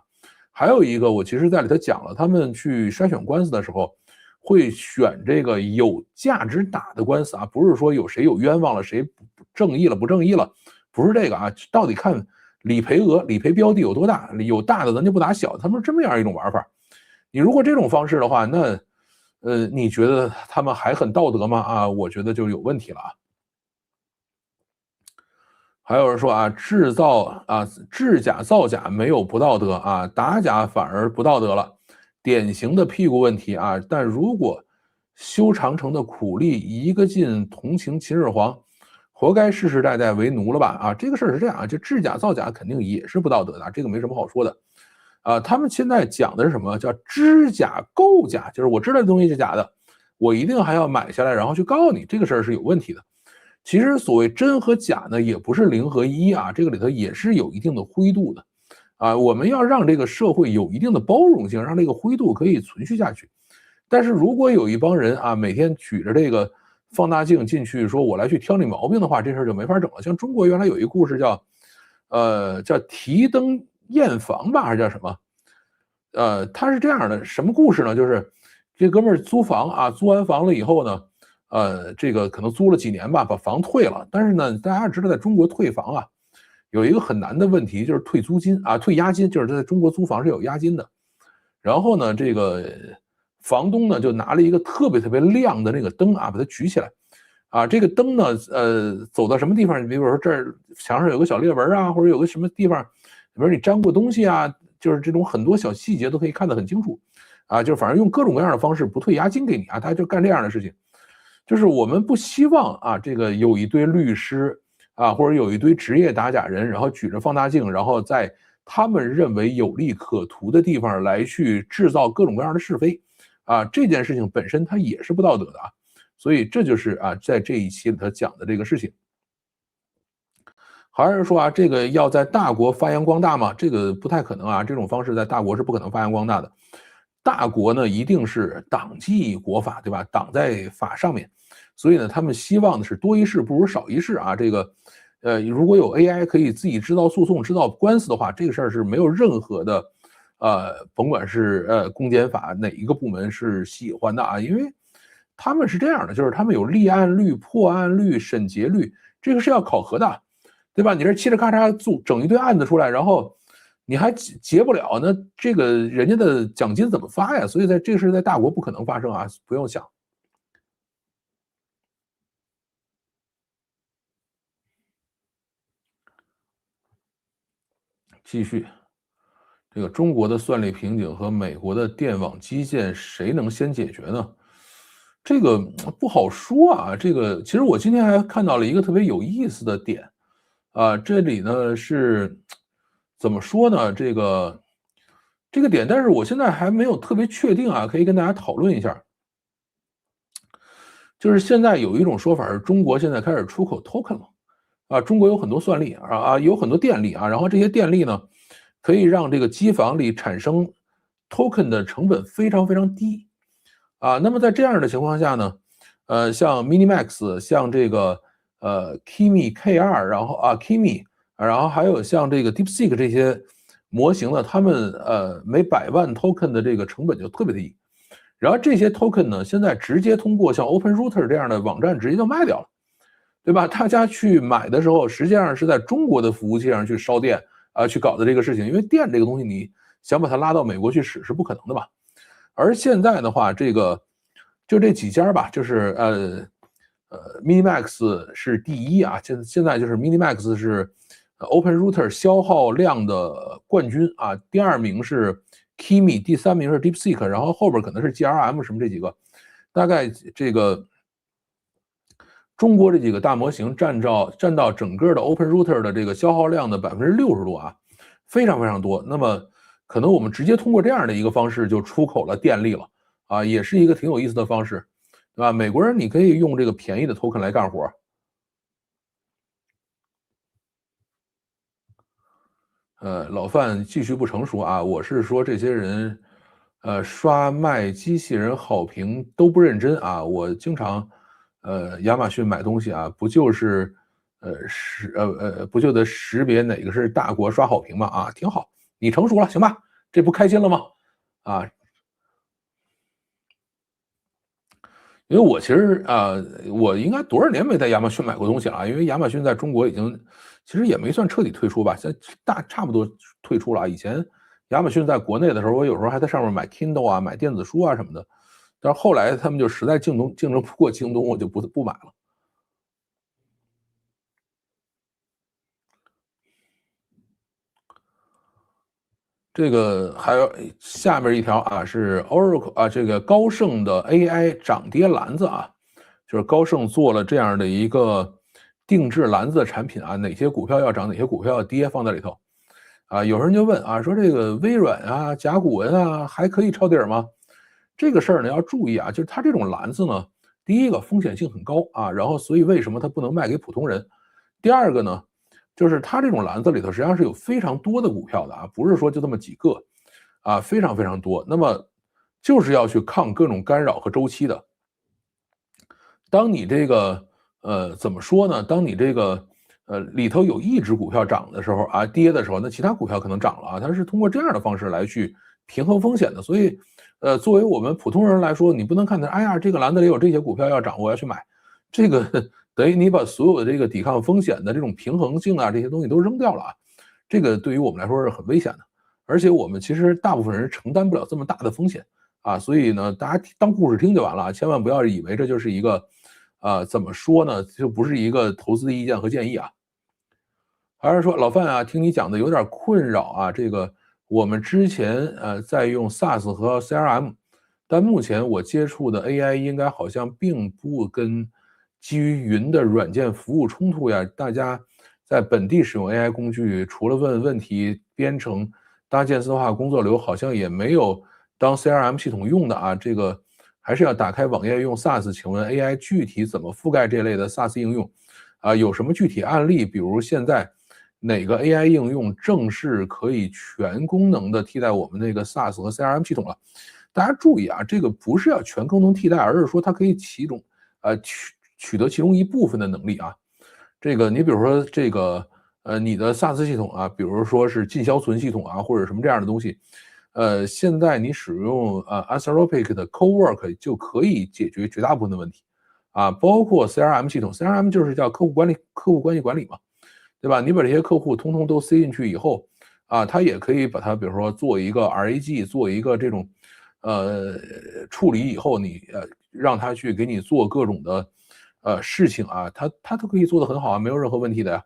还有一个，我其实在里头讲了，他们去筛选官司的时候，会选这个有价值打的官司啊，不是说有谁有冤枉了，谁正义了不正义了，不是这个啊，到底看理赔额、理赔标的有多大，有大的咱就不打小，他们是这么样一种玩法。你如果这种方式的话，那你觉得他们还很道德吗？啊，我觉得就有问题了啊。还有人说啊，制假造假没有不道德啊，打假反而不道德了，典型的屁股问题啊。但如果修长城的苦力一个劲同情秦始皇，活该世世代代为奴了吧？啊，这个事儿是这样啊，就制假造假肯定也是不道德的，这个没什么好说的。他们现在讲的是什么？叫知假构假，就是我知道这东西是假的，我一定还要买下来，然后去告你，这个事儿是有问题的。其实所谓真和假呢，也不是零和一啊，这个里头也是有一定的灰度的啊。我们要让这个社会有一定的包容性，让这个灰度可以存续下去。但是如果有一帮人啊，每天举着这个放大镜进去说我来去挑你毛病的话，这事儿就没法整了。像中国原来有一个故事叫提灯验房吧，还是叫什么？他是这样的，什么故事呢？就是这哥们儿租房啊，租完房了以后呢，这个可能租了几年吧，把房退了。但是呢，大家知道，在中国退房啊，有一个很难的问题，就是退租金啊，退押金，就是在中国租房是有押金的。然后呢，这个房东呢就拿了一个特别特别亮的那个灯啊，把它举起来。啊，这个灯呢，走到什么地方，你比如说这儿墙上有个小裂纹啊，或者有个什么地方，比如你粘过东西啊，就是这种很多小细节都可以看得很清楚。啊，就反正用各种各样的方式不退押金给你啊，他就干这样的事情。就是我们不希望啊，这个有一堆律师啊，或者有一堆职业打假人，然后举着放大镜，然后在他们认为有利可图的地方来去制造各种各样的是非。啊，这件事情本身它也是不道德的啊。所以这就是啊，在这一期里头讲的这个事情。还是说啊，这个要在大国发扬光大吗？这个不太可能啊，这种方式在大国是不可能发扬光大的。大国呢，一定是党纪国法，对吧？党在法上面，所以呢，他们希望的是多一事不如少一事啊。这个，如果有 AI 可以自己制造诉讼、制造官司的话，这个事儿是没有任何的，甭管是公检法哪一个部门是喜欢的啊，因为他们是这样的，就是他们有立案率、破案率、审结率，这个是要考核的，对吧？你这嘁哩咔嚓整一堆案子出来，然后你还结不了，那这个人家的奖金怎么发呀？所以这个事在大国不可能发生啊，不用想。继续，这个中国的算力瓶颈和美国的电网基建，谁能先解决呢？这个不好说啊。这个其实我今天还看到了一个特别有意思的点啊，这里呢是怎么说呢？这个点，但是我现在还没有特别确定啊，可以跟大家讨论一下。就是现在有一种说法是，中国现在开始出口 token 了啊，中国有很多算力有很多电力啊，然后这些电力呢，可以让这个机房里产生 token 的成本非常非常低啊。那么在这样的情况下呢，像 Minimax，像这个Kimi K2，然后Kimi，然后还有像这个 DeepSeek 这些模型呢，他们每100万 token 的这个成本就特别的低。然后这些 token 呢，现在直接通过像 OpenRouter 这样的网站直接就卖掉了，对吧？大家去买的时候，实际上是在中国的服务器上去烧电去搞的这个事情。因为电这个东西，你想把它拉到美国去使是不可能的吧？而现在的话，这个就这几家吧，就是Minimax 是第一啊，现在就是 Minimax 是OpenRouter 消耗量的冠军啊，第二名是 Kimi， 第三名是 DeepSeek， 然后后边可能是 GRM 什么这几个，大概这个中国这几个大模型占到整个的 OpenRouter 的这个消耗量的60%多啊，非常非常多。那么可能我们直接通过这样的一个方式就出口了电力了啊，也是一个挺有意思的方式，对吧？美国人你可以用这个便宜的 token 来干活。老范继续不成熟啊，我是说这些人，刷卖机器人好评都不认真啊。我经常，亚马逊买东西啊，不就是，不就得识别哪个是大国刷好评吗？啊，挺好，你成熟了，行吧？这不开心了吗？啊，因为我其实我应该多少年没在亚马逊买过东西了啊？因为亚马逊在中国已经其实也没算彻底退出吧，现在差不多退出了啊。以前亚马逊在国内的时候，我有时候还在上面买 Kindle 啊、买电子书啊什么的，但是后来他们就实在竞争不过京东，我就不买了。这个还有下面一条啊，是 Oracle 啊，这个高盛的 AI 涨跌篮子啊，就是高盛做了这样的一个定制篮子的产品啊，哪些股票要涨，哪些股票要跌，放在里头啊。有人就问啊，说这个微软啊、甲骨文啊还可以抄底儿吗？这个事儿呢要注意啊，就是它这种篮子呢，第一个风险性很高啊，然后所以为什么它不能卖给普通人？第二个呢？就是它这种篮子里头实际上是有非常多的股票的啊，不是说就这么几个啊，非常非常多。那么就是要去抗各种干扰和周期的。当你这个怎么说呢？当你这个里头有一只股票涨的时候啊，跌的时候，那其他股票可能涨了啊。它是通过这样的方式来去平衡风险的。所以作为我们普通人来说，你不能看它，哎呀，这个篮子里有这些股票要涨，我要去买。这个等于你把所有的这个抵抗风险的这种平衡性啊，这些东西都扔掉了啊。这个对于我们来说是很危险的，而且我们其实大部分人承担不了这么大的风险啊。所以呢，大家当故事听就完了啊，千万不要以为这就是一个怎么说呢？就不是一个投资的意见和建议啊。还是说老范啊，听你讲的有点困扰啊。这个我们之前在用 SaaS 和 CRM，但目前我接触的 AI 应该好像并不跟基于云的软件服务冲突呀。大家在本地使用 AI 工具，除了问问题、编程、搭建自动化工作流，好像也没有当 CRM 系统用的啊。这个还是要打开网页用 SaaS。请问 AI 具体怎么覆盖这类的 SaaS 应用？啊，有什么具体案例？比如现在哪个 AI 应用正式可以全功能的替代我们那个 SaaS 和 CRM 系统了？大家注意啊，这个不是要全功能替代，而是说它可以取得其中一部分的能力啊。这个你比如说这个你的 SaaS 系统啊，比如说是进销存系统啊，或者什么这样的东西，现在你使用Anthropic 的 Cowork 就可以解决绝大部分的问题啊，包括 CRM 系统，CRM 就是叫客户关系管理嘛，对吧？你把这些客户通通都塞进去以后啊，它也可以把它比如说做一个 RAG，做一个这种处理以后，你让它去给你做各种的事情啊，它都可以做得很好啊，没有任何问题的呀，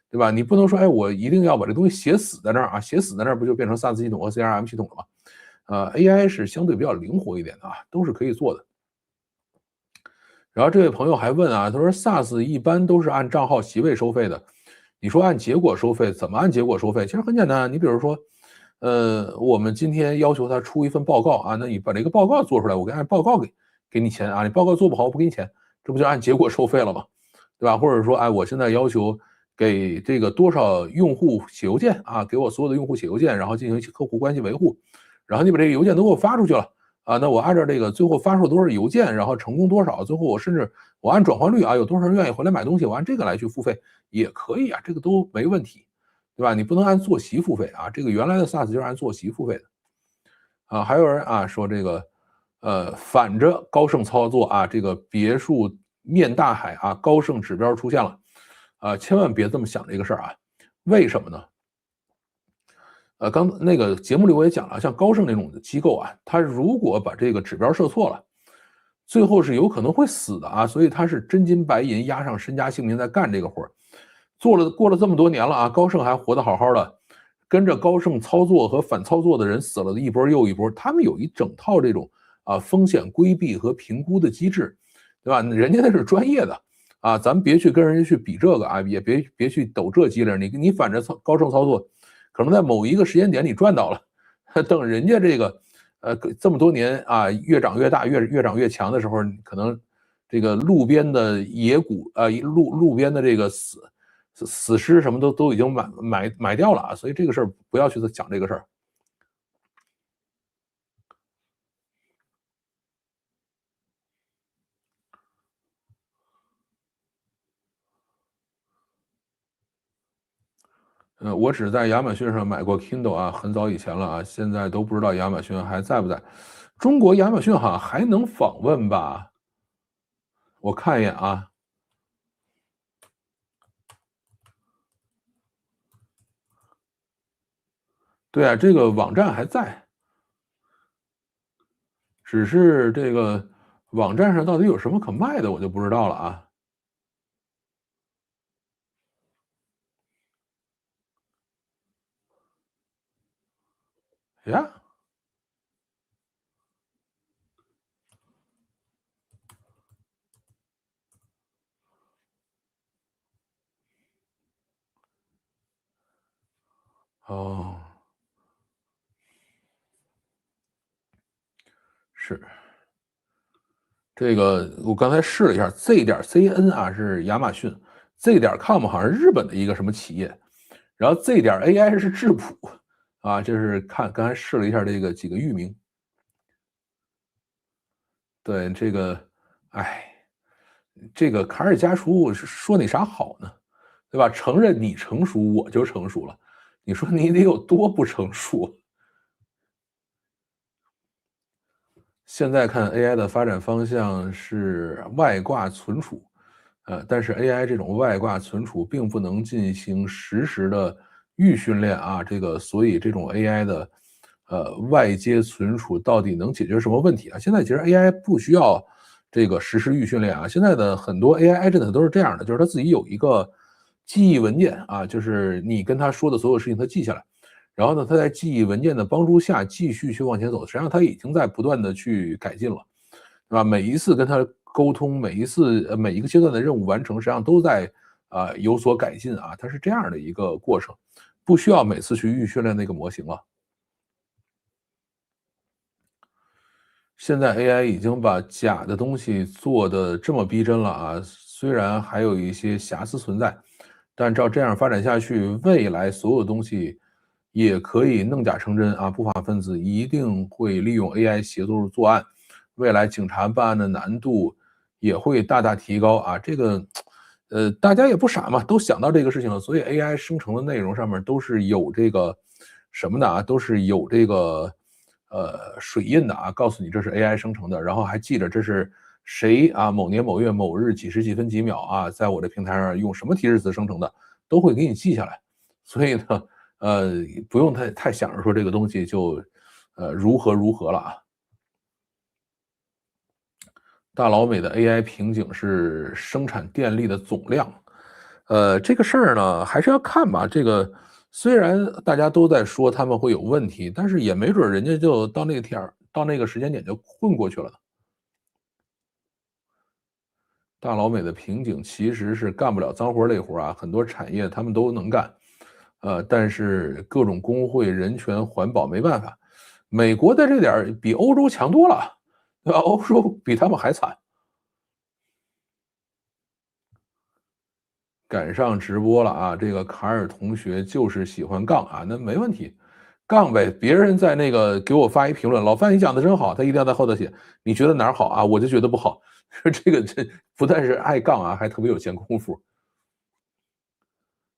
对吧？你不能说哎，我一定要把这东西写死在那儿啊，写死在那儿不就变成 SaaS 系统和 CRM 系统了吗？AI 是相对比较灵活一点的啊，都是可以做的。然后这位朋友还问啊，他说 SaaS 一般都是按账号席位收费的，你说按结果收费，怎么按结果收费？其实很简单，你比如说，我们今天要求他出一份报告啊，那你把这个报告做出来，我按报告给你钱啊，你报告做不好我不给你钱，这不就按结果收费了吗？对吧？或者说，哎，我现在要求给这个多少用户写邮件啊，给我所有的用户写邮件，然后进行客户关系维护，然后你把这个邮件都给我发出去了。啊，那我按照这个最后发出多少邮件，然后成功多少，最后我甚至我按转换率啊，有多少人愿意回来买东西，我按这个来去付费也可以啊，这个都没问题，对吧？你不能按坐席付费啊，这个原来的 SaaS 就是按坐席付费的啊。还有人啊说这个反着高盛操作啊，这个别墅面大海啊，高盛指标出现了啊，千万别这么想这个事儿啊，为什么呢？刚那个节目里我也讲了，像高盛那种的机构啊，它如果把这个指标设错了，最后是有可能会死的啊，所以他是真金白银押上身家性命在干这个活儿，过了这么多年了啊，高盛还活得好好的，跟着高盛操作和反操作的人死了一波又一波，他们有一整套这种风险规避和评估的机制，对吧？人家那是专业的啊，咱们别去跟人家去比这个啊，也别去抖这机灵，你反着高盛操作，可能在某一个时间点你赚到了，等人家这个这么多年啊越长越大越长越强的时候，可能这个路边的野谷路边的这个死尸什么都已经买掉了啊，所以这个事儿不要去讲这个事儿。我只在亚马逊上买过 Kindle 啊，很早以前了啊，现在都不知道亚马逊还在不在。中国亚马逊好像还能访问吧？我看一眼啊。对啊，这个网站还在，只是这个网站上到底有什么可卖的，我就不知道了啊。呀，哦，是这个，我刚才试了一下，Z 点 CN 啊是亚马逊，Z 点 com 好像是日本的一个什么企业，然后 Z 点 AI 是质朴啊，这是刚才试了一下这个几个域名。对这个，哎，这个卡尔加书说那啥好呢？对吧？承认你成熟，我就成熟了。你说你得有多不成熟？现在看 AI 的发展方向是外挂存储，但是 AI 这种外挂存储并不能进行实时的预训练啊，这个所以这种 AI 的外接存储到底能解决什么问题啊？现在其实 AI 不需要这个实时预训练啊，现在的很多 AI agent 都是这样的，就是它自己有一个记忆文件啊，就是你跟他说的所有事情，他记下来。然后呢，他在记忆文件的帮助下继续去往前走，实际上他已经在不断的去改进了，对吧？每一次跟他沟通，每一个阶段的任务完成，实际上都在有所改进啊，它是这样的一个过程，不需要每次去预训练那个模型了。现在 AI 已经把假的东西做的这么逼真了啊，虽然还有一些瑕疵存在，但照这样发展下去，未来所有东西也可以弄假成真啊！不法分子一定会利用 AI 协助作案，未来警察办案的难度也会大大提高啊！这个，大家也不傻嘛，都想到这个事情了，所以 AI 生成的内容上面都是有这个什么的啊，都是有这个水印的啊，告诉你这是 AI 生成的，然后还记着这是谁啊，某年某月某日几时几分几秒啊，在我的平台上用什么提示词生成的，都会给你记下来。所以呢，不用太想着说这个东西就如何了啊。大老美的 AI 瓶颈是生产电力的总量，这个事儿呢还是要看吧。这个虽然大家都在说他们会有问题，但是也没准人家就到那个天儿，到那个时间点就混过去了。大老美的瓶颈其实是干不了脏活累活啊，很多产业他们都能干，但是各种工会、人权、环保没办法。美国在这点儿比欧洲强多了，对吧？欧洲比他们还惨。赶上直播了啊！这个卡尔同学就是喜欢杠啊，那没问题，杠呗。别人在那个给我发一评论，老范你讲的真好，他一定要在后头写，你觉得哪儿好啊？我就觉得不好。这不但是爱杠啊，还特别有闲工夫。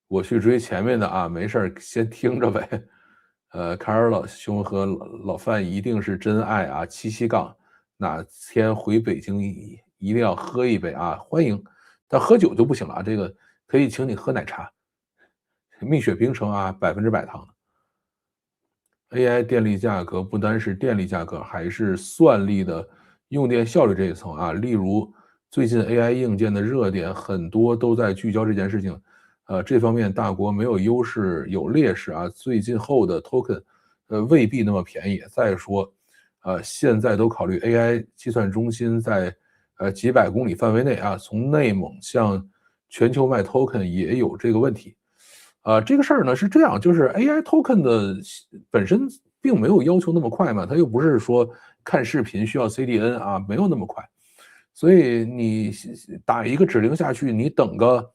我去追前面的啊，没事儿，先听着呗。卡尔老兄和老范一定是真爱啊，七杠，哪天回北京一定要喝一杯啊，欢迎。但喝酒就不行了啊，这个可以请你喝奶茶，蜜雪冰城啊，100%糖的。AI 电力价格不单是电力价格，还是算力的用电效率这一层啊。例如，最近 AI 硬件的热点很多都在聚焦这件事情。这方面大国没有优势有劣势啊。最近后的 token，未必那么便宜。再说，现在都考虑 AI 计算中心在几百公里范围内啊，从内蒙向全球卖 token 也有这个问题。这个事儿呢是这样，就是 AI token 的本身并没有要求那么快嘛，它又不是说看视频需要 CDN 啊，没有那么快，所以你打一个指令下去，你等个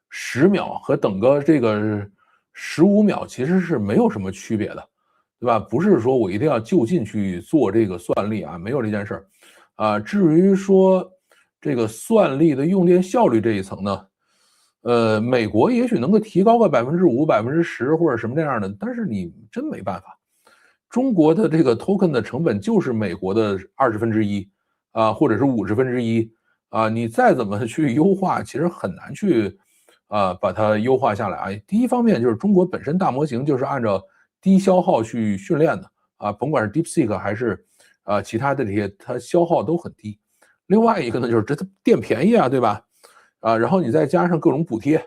10秒和等个这个15秒其实是没有什么区别的，对吧？不是说我一定要就近去做这个算力啊，没有这件事儿。至于说这个算力的用电效率这一层呢，美国也许能够提高个5%、10%或者什么这样的，但是你真没办法。中国的这个 token 的成本就是美国的1/20啊，或者是1/50啊，你再怎么去优化，其实很难去把它优化下来啊。第一方面就是中国本身大模型就是按照低消耗去训练的啊，甭管是 DeepSeek 还是其他的这些，它消耗都很低。另外一个呢，就是这电便宜啊，对吧？然后你再加上各种补贴，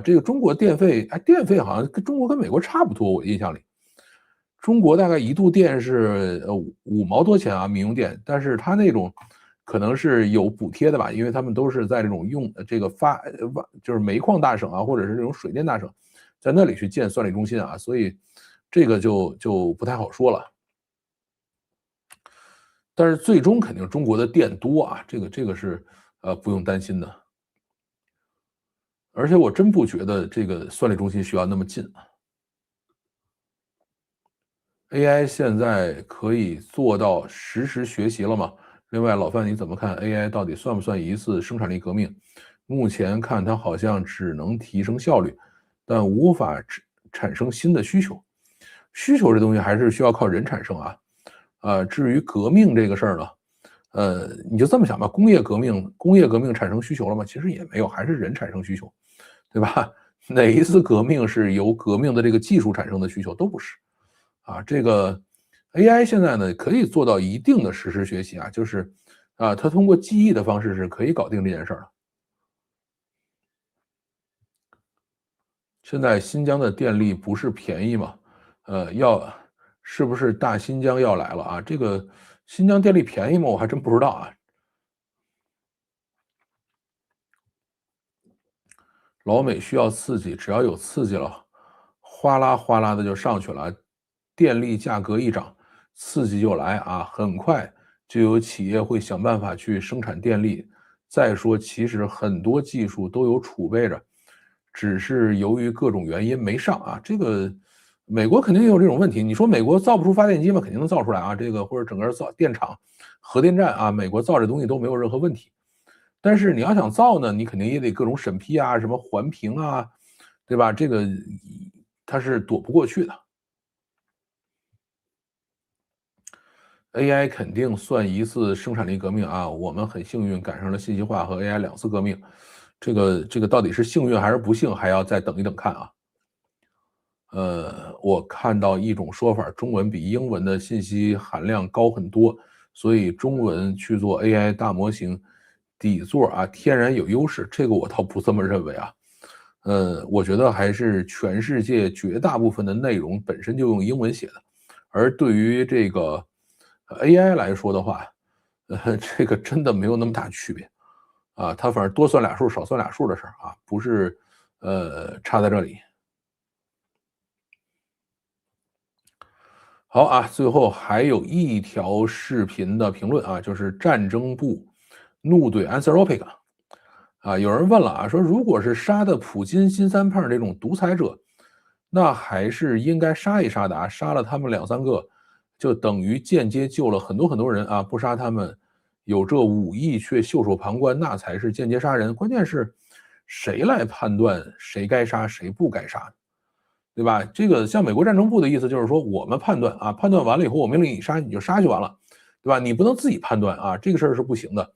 这个中国电费，电费好像跟中国跟美国差不多，我印象里，中国大概1度电是5毛多钱啊，民用电，但是它那种可能是有补贴的吧，因为他们都是在这种这个就是煤矿大省啊，或者是这种水电大省，在那里去建算力中心啊，所以这个就不太好说了。但是最终肯定中国的电多啊，这个是不用担心的。而且我真不觉得这个算力中心需要那么近。AI 现在可以做到实时学习了吗？另外，老范你怎么看 AI 到底算不算一次生产力革命？目前看它好像只能提升效率，但无法产生新的需求。需求这东西还是需要靠人产生啊。至于革命这个事儿呢，你就这么想吧，工业革命产生需求了吗？其实也没有，还是人产生需求，对吧？哪一次革命是由革命的这个技术产生的需求？都不是。这个 AI 现在呢可以做到一定的实时学习啊，就是它通过记忆的方式是可以搞定这件事儿的。现在新疆的电力不是便宜吗？是不是大新疆要来了啊？这个新疆电力便宜吗？我还真不知道啊。老美需要刺激，只要有刺激了，哗啦哗啦的就上去了，电力价格一涨，刺激就来啊，很快就有企业会想办法去生产电力。再说，其实很多技术都有储备着，只是由于各种原因没上啊。这个美国肯定也有这种问题。你说美国造不出发电机吗？肯定能造出来啊。这个或者整个造电厂、核电站啊，美国造这东西都没有任何问题。但是你要想造呢，你肯定也得各种审批啊，什么环评啊，对吧？这个它是躲不过去的。AI 肯定算一次生产力革命啊！我们很幸运赶上了信息化和 AI 2次革命，这个到底是幸运还是不幸，还要再等一等看啊。我看到一种说法，中文比英文的信息含量高很多，所以中文去做 AI 大模型底座啊，天然有优势。这个我倒不这么认为啊。我觉得还是全世界绝大部分的内容本身就用英文写的，而对于这个 AI 来说的话，这个真的没有那么大区别啊。它反正多算俩数，少算俩数的事儿啊，不是差在这里。好啊，最后还有一条视频的评论啊，就是战争部怒怼 Anthropic 有人问了啊，说如果是杀的普京、金三胖这种独裁者，那还是应该杀一杀的啊，杀了他们2、3个，就等于间接救了很多很多人啊，不杀他们，有这武艺却袖手旁观，那才是间接杀人。关键是谁来判断谁该杀谁不该杀？对吧？这个像美国战争部的意思就是说，我们判断啊，判断完了以后，我命令你杀，你就杀就完了，对吧？你不能自己判断啊，这个事儿是不行的。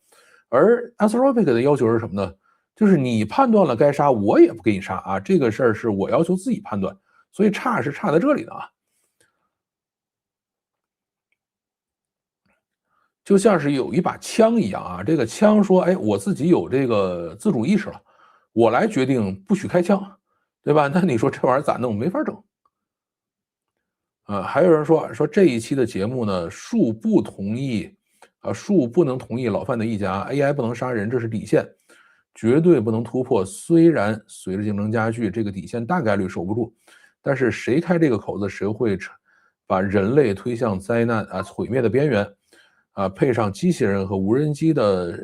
而 Anthropic 的要求是什么呢？就是你判断了该杀，我也不给你杀啊，这个事儿是我要求自己判断，所以差是差在这里的啊。就像是有一把枪一样啊，这个枪说，哎，我自己有这个自主意识了，我来决定不许开枪，对吧？那你说这玩意儿咋弄？没法整。还有人说这一期的节目呢，恕不同意，恕不能同意老范的意见啊，AI 不能杀人，这是底线，绝对不能突破。虽然随着竞争加剧，这个底线大概率守不住，但是谁开这个口子，谁会把人类推向灾难啊毁灭的边缘啊。配上机器人和无人机的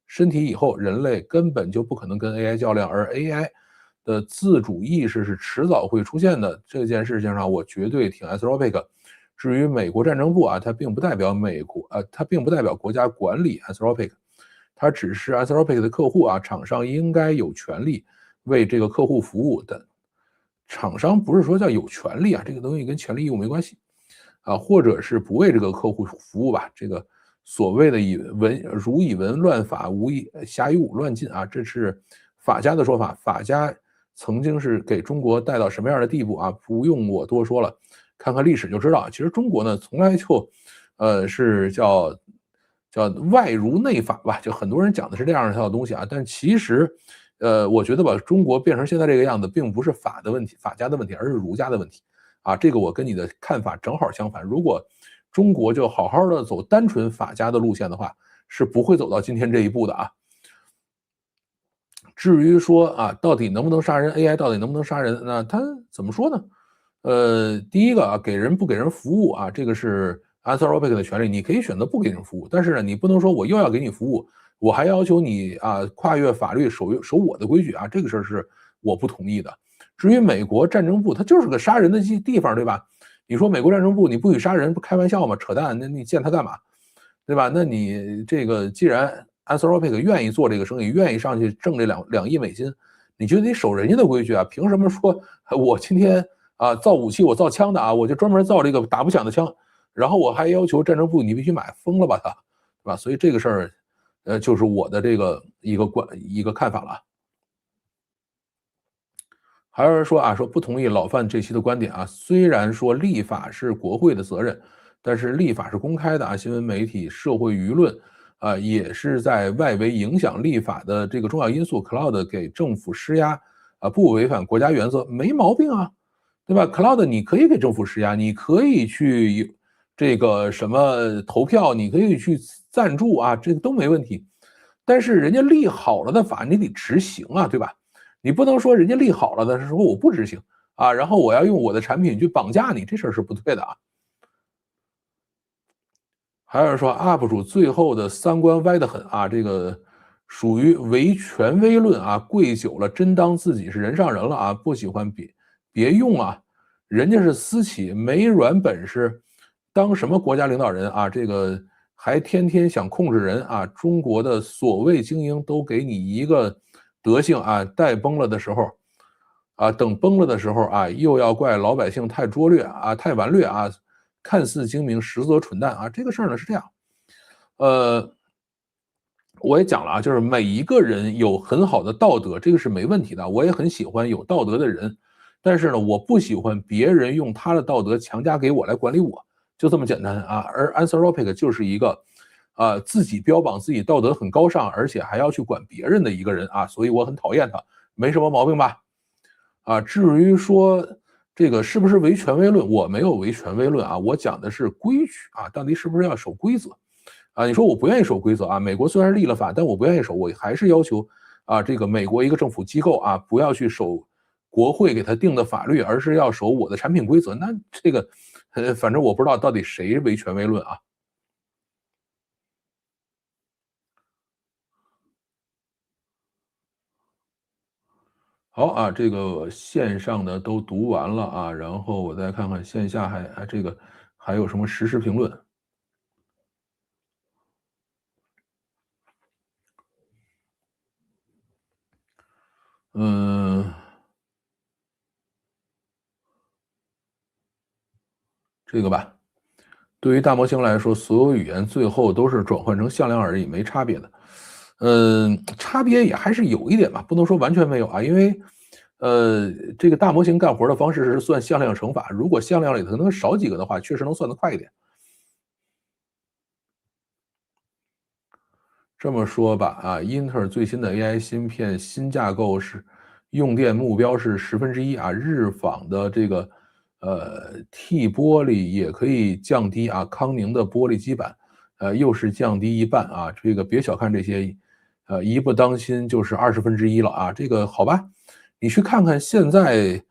身体以后，人类根本就不可能跟 AI 较量，而 AI。的自主意识是迟早会出现的，这件事情上我绝对挺 Anthropic。至于美国战争部啊，它并不代表它并不代表国家管理 Anthropic，它只是 Anthropic 的客户啊，厂商应该有权利为这个客户服务的。厂商不是说叫有权利啊，这个东西跟权利义务没关系啊，或者是不为这个客户服务吧。这个所谓的儒以文乱法，无以侠以武乱禁啊，这是法家的说法。法家曾经是给中国带到什么样的地步啊？不用我多说了，看看历史就知道。其实中国呢，从来就，是叫外儒内法吧，就很多人讲的是这样一套东西啊。但其实，我觉得把中国变成现在这个样子，并不是法的问题、法家的问题，而是儒家的问题啊。这个我跟你的看法正好相反。如果中国就好好的走单纯法家的路线的话，是不会走到今天这一步的啊。至于说啊，到底能不能杀人 ，AI 到底能不能杀人？那它怎么说呢？第一个啊，给人不给人服务啊，这个是 Anthropic 的权利，你可以选择不给人服务，但是呢，你不能说我又要给你服务，我还要求你啊跨越法律守我的规矩啊，这个事儿是我不同意的。至于美国战争部，它就是个杀人的地方，对吧？你说美国战争部你不许杀人，不开玩笑吗？扯淡，那你建它干嘛？对吧？那你这个既然 Anthropic 愿意做这个生意，愿意上去挣这2亿美金，你就得守人家的规矩啊！凭什么说我今天啊造武器，我造枪的啊，我就专门造这个打不响的枪，然后我还要求战争部你必须买，疯了吧他，对吧？所以这个事儿，就是我的这个一个看法了。还有人说啊，说不同意老范这期的观点啊，虽然说立法是国会的责任，但是立法是公开的啊，新闻媒体、社会舆论啊，也是在外围影响立法的这个重要因素。Cloud 给政府施压啊，不违反国家原则，没毛病啊，对吧？Cloud 你可以给政府施压，你可以去这个什么投票，你可以去赞助啊，这个都没问题。但是人家立好了的法，你得执行啊，对吧？你不能说人家立好了的时候我不执行啊，然后我要用我的产品去绑架你，这事儿是不对的啊。还有说 UP 主最后的三观歪得很啊，这个属于唯权威论啊，跪久了真当自己是人上人了啊，不喜欢别用啊，人家是私企没软本事，当什么国家领导人啊，这个还天天想控制人啊，中国的所谓精英都给你一个德性啊，待崩了的时候啊，等崩了的时候啊，又要怪老百姓太拙劣啊，太顽劣啊，看似精明，实则蠢蛋啊。这个事儿呢是这样，我也讲了啊，就是每一个人有很好的道德，这个是没问题的。我也很喜欢有道德的人，但是呢，我不喜欢别人用他的道德强加给我来管理我，就这么简单啊。而 Anthropic 就是一个，自己标榜自己道德很高尚，而且还要去管别人的一个人啊，所以我很讨厌他，没什么毛病吧？啊，至于说这个是不是唯权威论，我没有唯权威论啊，我讲的是规矩啊，到底是不是要守规则？啊，你说我不愿意守规则啊？美国虽然立了法，但我不愿意守，我还是要求啊，这个美国一个政府机构啊，不要去守国会给他定的法律，而是要守我的产品规则。那这个，反正我不知道到底谁唯权威论啊。好啊，这个线上的都读完了啊，然后我再看看线下还这个还有什么实时评论。嗯，这个吧，对于大模型来说，所有语言最后都是转换成向量而已，没差别的。差别也还是有一点吧，不能说完全没有啊，因为，这个大模型干活的方式是算向量乘法，如果向量里头能少几个的话，确实能算得快一点。这么说吧，啊，英特尔最新的 AI 芯片新架构是用电目标是1/10啊，日仿的这个T 玻璃也可以降低啊，康宁的玻璃基板，又是降低一半啊，这个别小看这些，一不当心就是1/20了啊，这个好吧，你去看看现在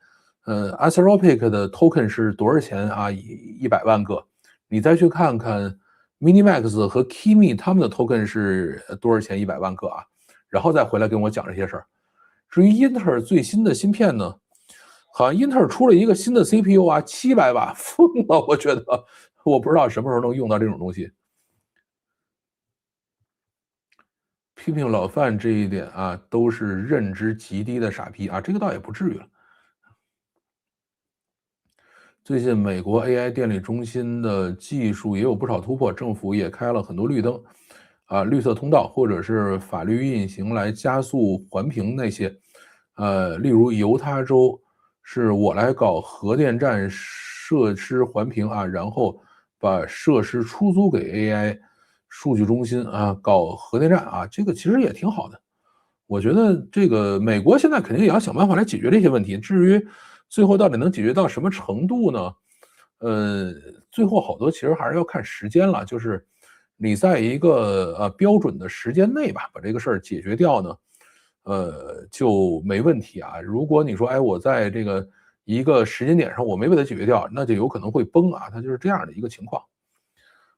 ，Anthropic 的 token 是多少钱啊？100万个，你再去看看 Minimax 和 Kimi 他们的 token 是多少钱？100万个啊，然后再回来跟我讲这些事儿。至于英特尔最新的芯片呢，好像英特尔出了一个新的 CPU 啊，700瓦，疯了！我觉得，我不知道什么时候能用到这种东西。批评老范这一点啊，都是认知极低的傻逼啊，这个倒也不至于了。最近美国 AI 电力中心的技术也有不少突破，政府也开了很多绿灯，绿色通道或者是法律运行来加速环评那些，例如犹他州是我来搞核电站设施环评啊，然后把设施出租给 AI 数据中心啊，搞核电站啊，这个其实也挺好的。我觉得这个美国现在肯定也要想办法来解决这些问题，至于最后到底能解决到什么程度呢？呃，最后好多其实还是要看时间了，就是你在一个标准的时间内吧，把这个事儿解决掉呢，就没问题啊。如果你说，哎，我在这个一个时间点上我没把它解决掉，那就有可能会崩啊，它就是这样的一个情况。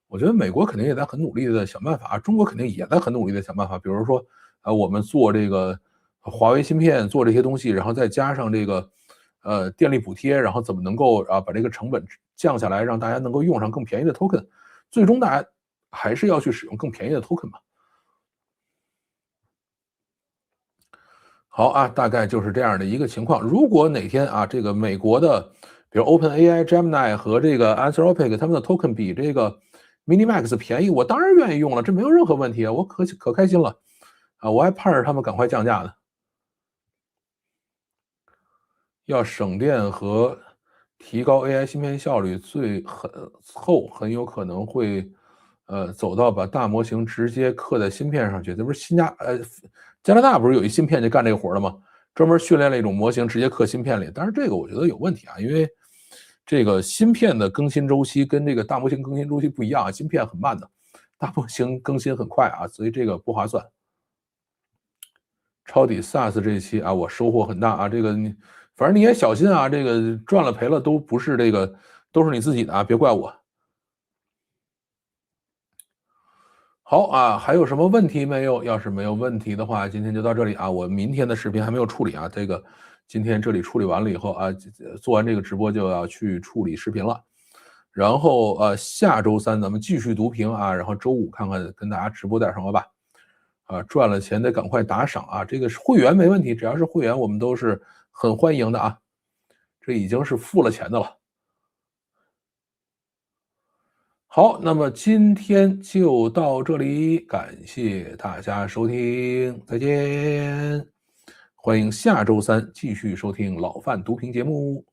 我觉得美国肯定也在很努力的想办法，中国肯定也在很努力的想办法。比如说，我们做这个华为芯片，做这些东西，然后再加上这个电力补贴，然后怎么能够把这个成本降下来，让大家能够用上更便宜的 token。最终大家还是要去使用更便宜的 token 嘛。好啊，大概就是这样的一个情况。如果哪天啊，这个美国的，比如 OpenAI、Gemini 和这个 Anthropic 他们的 token 比这个 Minimax 便宜，我当然愿意用了，这没有任何问题啊，我可开心了啊！我还盼着他们赶快降价呢。要省电和提高 AI 芯片效率，后很有可能会，走到把大模型直接刻在芯片上去。这不是加拿大不是有一芯片就干这个活了吗？专门训练了一种模型，直接刻芯片里。但是这个我觉得有问题啊，因为这个芯片的更新周期跟这个大模型更新周期不一样，芯片很慢的，大模型更新很快啊，所以这个不划算。抄底 SaaS 这一期啊，我收获很大啊。这个你反正你也小心啊，这个赚了赔了都不是这个，都是你自己的啊，别怪我。好啊，还有什么问题没有？要是没有问题的话，今天就到这里啊。我明天的视频还没有处理啊，这个今天这里处理完了以后啊，做完这个直播就要去处理视频了。然后下周三咱们继续读屏啊，然后周五看看跟大家直播点什么吧。赚了钱得赶快打赏啊！这个会员没问题，只要是会员我们都是很欢迎的啊。这已经是付了钱的了。好，那么今天就到这里，感谢大家收听，再见。欢迎下周三继续收听老范读评节目。